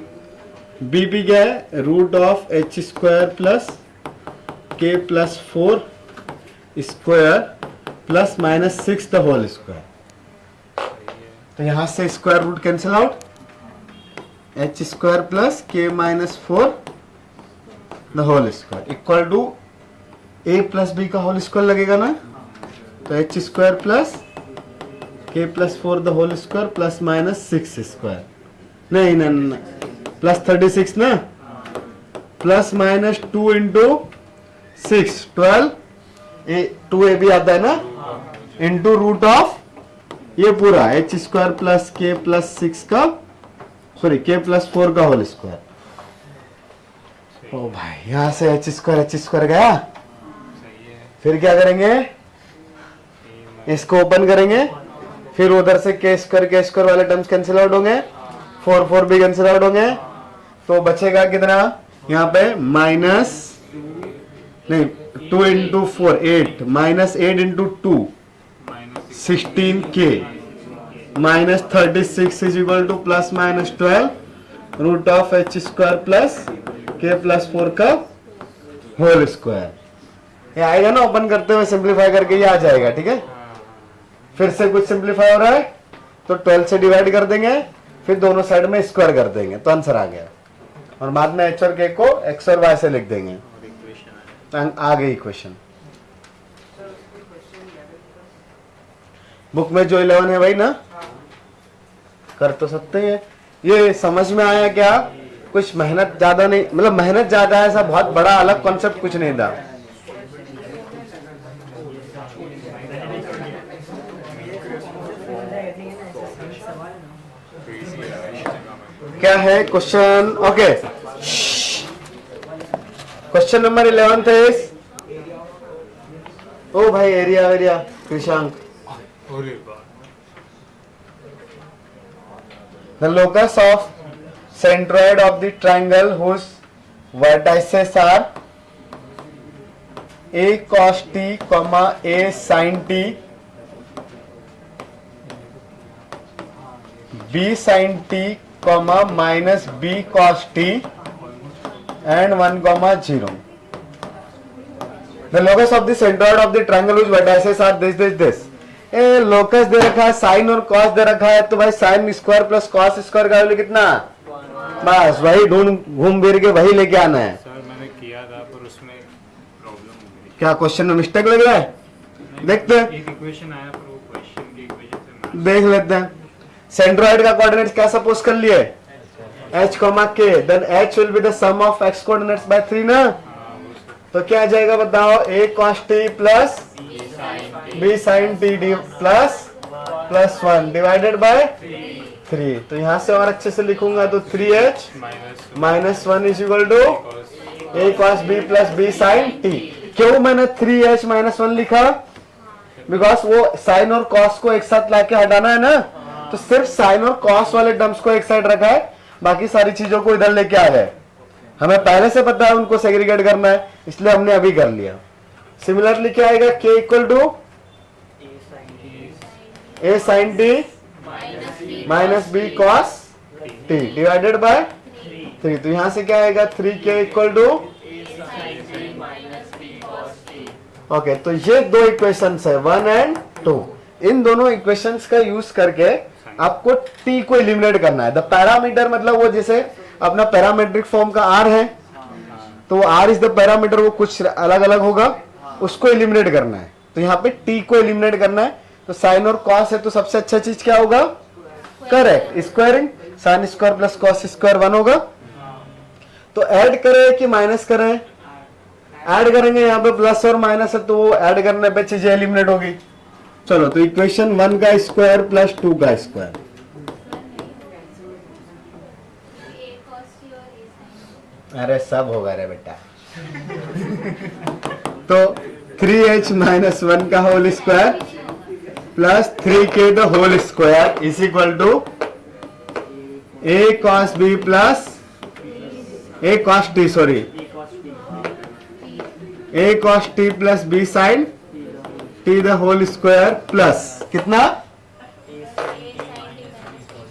BP क्या है, root of h square plus k plus 4 square +-6 the whole square. तो यहां से square root cancel out, h square plus k minus 4 the whole square equal to a plus b का whole square लगेगा ना, तो h square plus k plus 4 the whole square +-6 square, नहीं +36 ना, +-2 into 6 12, 2ab आता है ना, इंटू रूट ऑफ ये पूरा h square plus k plus 6 का k प्लस 4 का होल स्क्वायर। ओ भाई यहां से h स्क्वायर गया, फिर क्या करेंगे, इसको ओपन करेंगे, फिर उधर से k स्क्वायर वाले टर्म्स कैंसिल आउट होंगे, 4 भी कैंसिल आउट होंगे, तो बचेगा कितना, यहाँ पे -2 into 4 8 -8 into 2 16k -36 is equal to +-12 root of h square plus k plus 4 का होल स्क्वायर। ये आएगा ना, ओपन करते हुए सिंप्लीफाई करके ये आ जाएगा, ठीक है। फिर से कुछ सिंप्लीफाई हो रहा है तो 12 से डिवाइड कर देंगे, फिर दोनों साइड में स्क्वायर कर देंगे, तो आंसर आ गया। और बाद में h और k को x और y से लिख देंगे, आ गई इक्वेशन। बुक में जो 11 है भाई ना, कर तो सकते हैं। ये समझ में आया क्या, कुछ मेहनत ज्यादा नहीं, मतलब मेहनत ज्यादा है, ऐसा बहुत बड़ा अलग कॉन्सेप्ट कुछ नहीं था। क्या है question, okay, question number 11 is, ओ भाई एरिया Krishank, the locus of centroid of the triangle whose vertices are a cos t, a sin t, b sin t, minus b cos t and 1, 0. The locus of the centroid of the triangle whose vertices are this. A locus दे रखा है, sign और cos दे रखा है, तो भाई sine square plus cos square का value कितना, बस वही ढूंढ घूम फिर के वही लेके आना है। सर मैंने किया था पर उसमें प्रॉब्लम हो गई। क्या क्वेश्चन में मिस्टेक लग रहा है, देखते हैं। एक इक्वेशन आया पर वो क्वेश्चन देख लेते हैं। सेंट्रोइड का कोऑर्डिनेट्स क्या सपोज कर लिए, h, k, then h will be the sum of x coordinates by 3 ना। तो क्या आ जाएगा बताओ, a cos t plus b sin t plus 1 divided by 3। तो यहां से और अच्छे से लिखूंगा तो 3h minus 1 is equal to a cos b plus b sin t। क्यों मैंने 3h माइनस 1 लिखा, बिकॉज वो साइन और कॉस को एक साथ लाके हटाना है ना, तो सिर्फ साइन और कॉस वाले टर्म्स को एक साइड रखा है, बाकी सारी चीजों को इधर लेके आया है। हमें पहले से पता है उनको सेग्रीगेट करना है, इसलिए हमने अभी कर लिया। सिमिलरली क्या आएगा, k equal to a sin t minus b cos t divided by 3। तो यहां से क्या आएगा, 3k इक्वल टू, ओके। तो ये दो इक्वेशंस है 1 एंड 2। इन दोनों इक्वेशंस का यूज करके आपको t को एलिमिनेट करना है। द पैरामीटर मतलब वो जैसे अपना पैरामेट्रिक फॉर्म का r है, तो वो r इज द पैरामीटर, वो कुछ अलग अलग होगा, उसको एलिमिनेट करना है। तो यहाँ पे t को एलिमिनेट करना है। तो साइन और कॉस है, तो सबसे अच्छा चीज क्या होगा, correct, squaring. Sine square plus cos square 1 होगा। तो ऐड करें कि माइनस करें, ऐड करेंगे, यहाँ पे प्लस और माइनस है तो वो ऐड करने पे चीजें एलिमिनेट होगी। चलो, तो इक्वेशन 1 का स्क्वायर प्लस 2 का स्क्वायर, अरे सब होगा रे बेटा। तो 3h माइनस 1 का होल स्क्वायर प्लस 3k the whole square is equal to a cos b plus a cos t, sorry, a cos t plus b sin t the whole square plus कितना,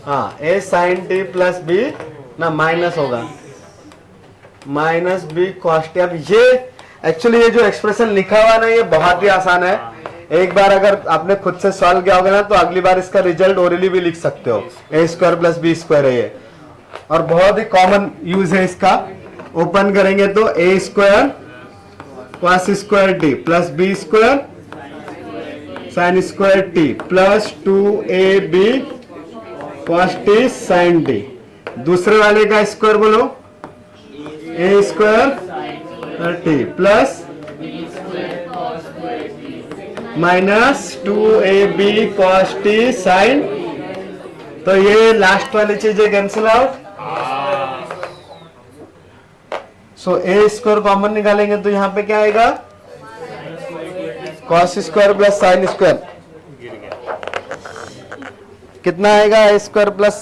हाँ, a sin t plus b ना minus होगा, minus b cos t। अब ये actually ये जो expression लिखा हुआ है ना, ये बहुत ही आसान है। एक बार अगर आपने खुद से सॉल्व किया होगा ना, तो अगली बार इसका रिजल्ट ओरली भी लिख सकते हो, a square plus b square है ये, और बहुत ही कॉमन यूज है इसका। ओपन करेंगे तो a square cos square t plus b square sin square t plus 2ab cos t sin t। दूसरे वाले का स्क्वायर बोलो, a square t plus minus 2ab cos t sin। तो ये लास्ट वाली चीजें cancel out. So a square common निकालेंगे तो यहाँ पे क्या आएगा, cos square plus sin square, कितना आएगा, a square plus,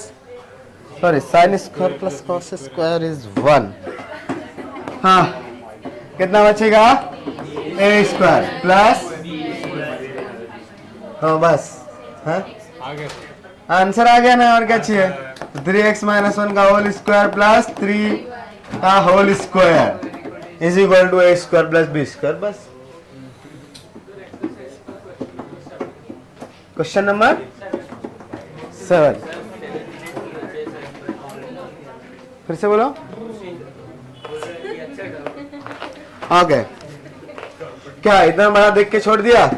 sorry, sin square plus cos square is 1। हाँ, कितना बचेगा, a स्क्वायर प्लस, हाँ बस, हाँ आंसर आ गया ना, और क्या चाहिए। 3x माइनस 1 का होल स्क्वायर प्लस 3 का whole square is equal to a square plus b square, बस। क्वेश्चन नंबर 7, फिर से बोलो, ओके। क्या इतना बड़ा देख के छोड़ दिया,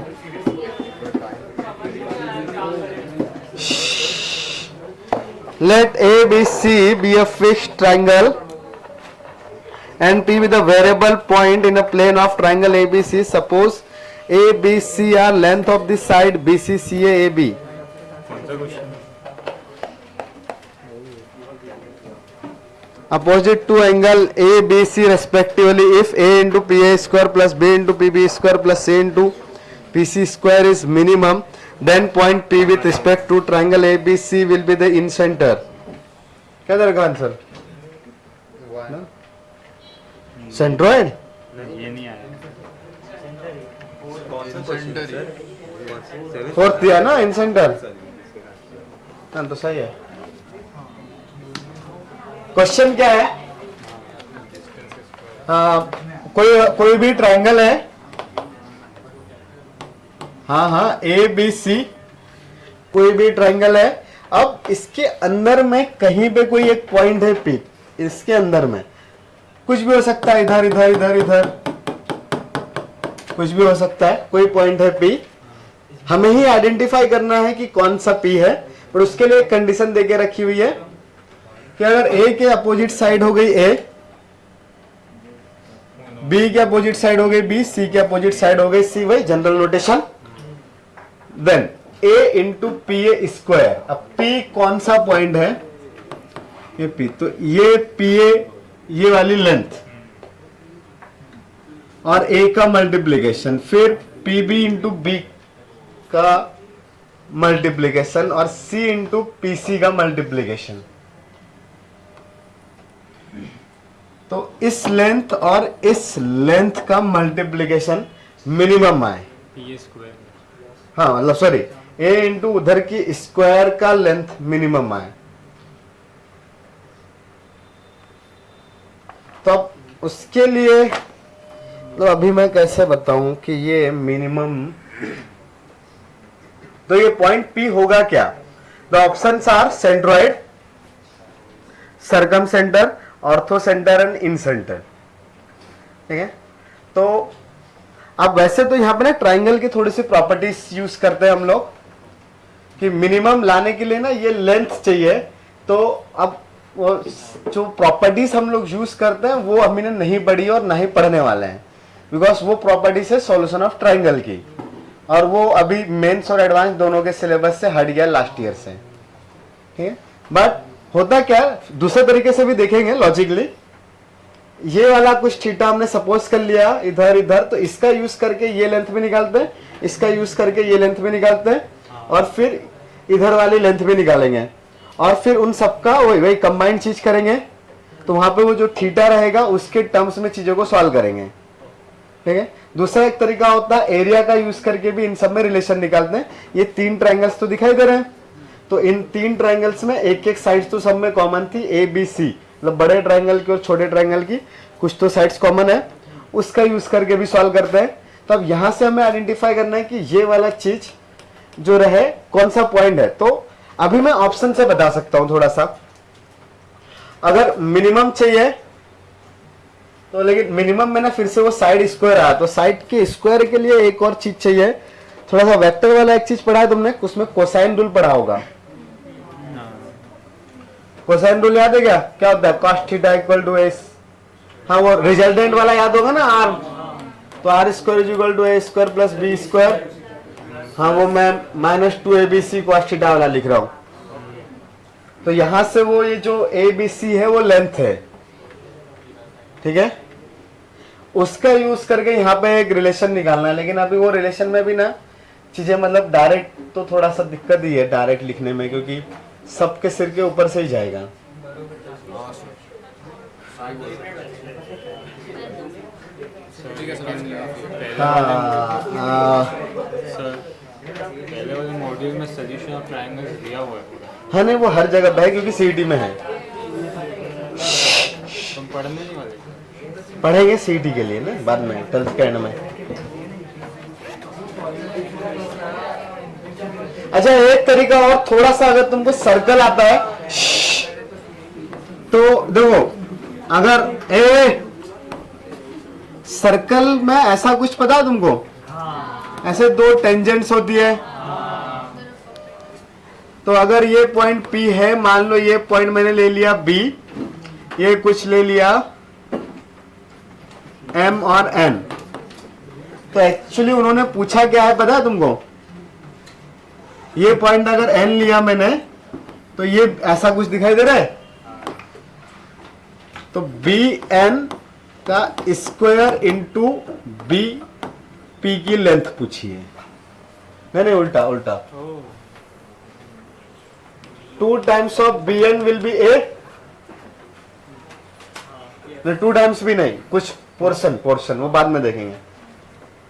let ABC be a fixed triangle and P with a variable point in a plane of triangle ABC. Suppose ABC are length of the side BC CA AB. Opposite two angle ABC respectively if A into PA square plus B into PB square plus C into PC square is minimum, then point P with respect to triangle ABC will be the in center. क्या रहेगा answer, centroid, ये नहीं आया, fourth दिया ना, इन centre, तो सही है। क्वेश्चन क्या है, कोई भी ट्रायंगल है, हाँ हाँ, ए बी सी कोई भी ट्रायंगल है। अब इसके अंदर में कहीं पे कोई एक पॉइंट है पी, इसके अंदर में कुछ भी हो सकता है, इधर इधर इधर इधर कुछ भी हो सकता है, कोई पॉइंट है पी। हमें ही आइडेंटिफाई करना है कि कौन सा P है, पर उसके लिए एक कंडीशन देके रखी हुई है कि अगर A के अपोजिट साइड हो गई A, B के अपोजिट साइड हो गई B, C के अपोजिट साइड हो गई C, वही general notation, then A into P A square. अब P कौन सा पॉइंट है, ये P, तो ये PA ये वाली लेंथ और A का मल्टीप्लीकेशन, फिर PB इंटू बी का मल्टीप्लीकेशन और C इंटू PC का मल्टीप्लीकेशन। तो इस लेंथ और इस लेंथ का मल्टीप्लीकेशन मिनिमम आए, पी स्क्वायर, हाँ मतलब सॉरी A इंटू उधर की स्क्वायर का लेंथ मिनिमम आए। तो अब उसके लिए तो अभी मैं कैसे बताऊं कि ये मिनिमम, तो ये पॉइंट P होगा क्या? The options are centroid, circumcentre, orthocentre and incentre. ठीक है, तो अब वैसे तो यहां पे ना ट्राइंगल की थोड़ी सी प्रॉपर्टीज यूज करते हैं हम लोग कि मिनिमम लाने के लिए ना ये लेंथ चाहिए, तो अब वो जो प्रॉपर्टीज हम लोग यूज करते हैं वो हमने नहीं पढ़ी और नहीं पढ़ने वाले हैं, बिकॉज वो प्रॉपर्टीज है सॉल्यूशन ऑफ ट्राइंगल की, और वो अभी मेंस और एडवांस दोनों के सिलेबस से हट गया लास्ट ईयर से। ठीक है, बट होता क्या दूसरे तरीके से भी देखेंगे लॉजिकली, ये वाला कुछ थीटा हमने सपोज कर लिया इधर इधर, तो इसका यूज करके ये लेंथ भी निकालते हैं, इसका यूज करके ये लेंथ भी निकालते हैं, और फिर इधर वाली लेंथ भी निकालेंगे, और फिर उन सबका वही कंबाइंड चीज करेंगे, तो वहां पे वो जो थीटा रहेगा उसके टर्म्स में चीजों को सॉल्व करेंगे। ठीक है, दूसरा एक तरीका होता है एरिया का यूज करके भी इन सब में रिलेशन निकालते हैं। ये 3 ट्रायंगल्स तो दिखाई दे रहे हैं, तो इन 3 ट्रायंगल्स में एक एक साइड तो सब में कॉमन थी, ए बी सी, मतलब बड़े ट्रायंगल की और छोटे ट्रायंगल की कुछ तो साइड्स कॉमन है, उसका यूज करके भी सॉल्व करते हैं। तो अब यहां से हमें आइडेंटिफाई करना है कि ये वाला चीज जो रहे कौन सा पॉइंट है। तो अभी मैं ऑप्शन से बता सकता हूं थोड़ा सा, अगर मिनिमम चाहिए तो, लेकिन मिनिमम में ना फिर से वो साइड स्क्वायर आया, तो साइड के स्क्वायर के लिए एक और चीज चाहिए, थोड़ा सा वेक्टर वाला एक चीज पढ़ा है तुमने, उसमें कोसाइन रूल पढ़ा होगा। कोसाइन रूल याद है क्या? क्या होता है? Cos theta equal to S, हाँ वो रिजल्टेंट वाला याद होगा ना, आर, तो R square is equal to A square plus B square, हाँ वो मैं -2abc कॉस थीटा वाला लिख रहा हूं। तो यहां से वो ये जो abc है वो लेंथ है, ठीक है, उसका यूज करके यहाँ पे एक रिलेशन निकालना है। लेकिन अभी वो रिलेशन में भी ना चीजें मतलब डायरेक्ट तो थोड़ा सा दिक्कत ही है डायरेक्ट लिखने में, क्योंकि सबके सिर के ऊपर से ही जाएगा। सर पहले वाले मॉड्यूल में सॉल्यूशन ऑफ ट्रायंगल्स दिया हुआ है पूरा, हाँ नहीं वो हर जगह पे है क्योंकि सीईटी में है। तुम पढ़ने नहीं वाले? पढ़ेंगे सीईटी के लिए ना बाद में 12th के एंड में। अच्छा एक तरीका और, थोड़ा सा अगर तुमको सर्कल आता है तो देखो, अगर सर्कल में ऐसा कुछ पता है तुमको, ऐसे 2 टेंजेंट्स होती है, तो अगर ये पॉइंट P है, मान लो ये पॉइंट मैंने ले लिया B, ये कुछ ले लिया M और N, तो एक्चुअली उन्होंने पूछा क्या है पता है तुमको? ये पॉइंट अगर N लिया मैंने तो ये ऐसा कुछ दिखाई दे रहा है, तो BN का स्क्वायर इंटू P की लेंथ पूछी है, नहीं उल्टा उल्टा, 2 times of BN will be A, 2 times भी नहीं, कुछ पोर्शन वो बाद में देखेंगे।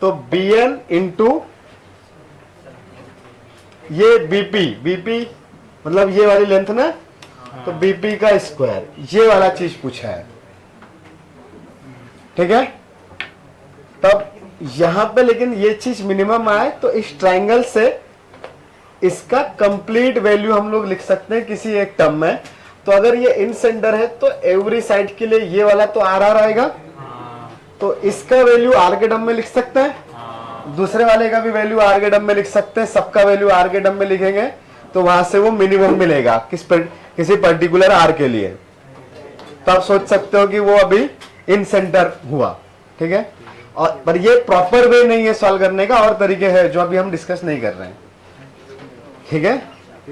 तो BN इंटू ये BP मतलब ये वाली लेंथ ना, तो BP का स्क्वायर, ये वाला चीज पूछा है, ठीक है। तब यहां पे लेकिन ये चीज मिनिमम आए तो इस ट्रायंगल से इसका कंप्लीट वैल्यू हम लोग लिख सकते हैं किसी एक टर्म में। तो अगर ये इन सेंटर है तो एवरी साइड के लिए ये वाला तो आर आएगा, तो इसका वैल्यू आर के टर्म में लिख सकते हैं, दूसरे वाले का भी वैल्यू आर के टर्म में लिख सकते हैं, सबका वैल्यू आर के टर्म में लिखेंगे तो वहां से वो मिनिमम मिलेगा किसी पर्टिकुलर आर के लिए। तो आप सोच सकते हो कि वो अभी इन सेंटर हुआ, ठीक है। और पर ये प्रॉपर वे नहीं है सॉल्व करने का, और तरीके हैं जो अभी हम डिस्कस नहीं कर रहे हैं, ठीक है।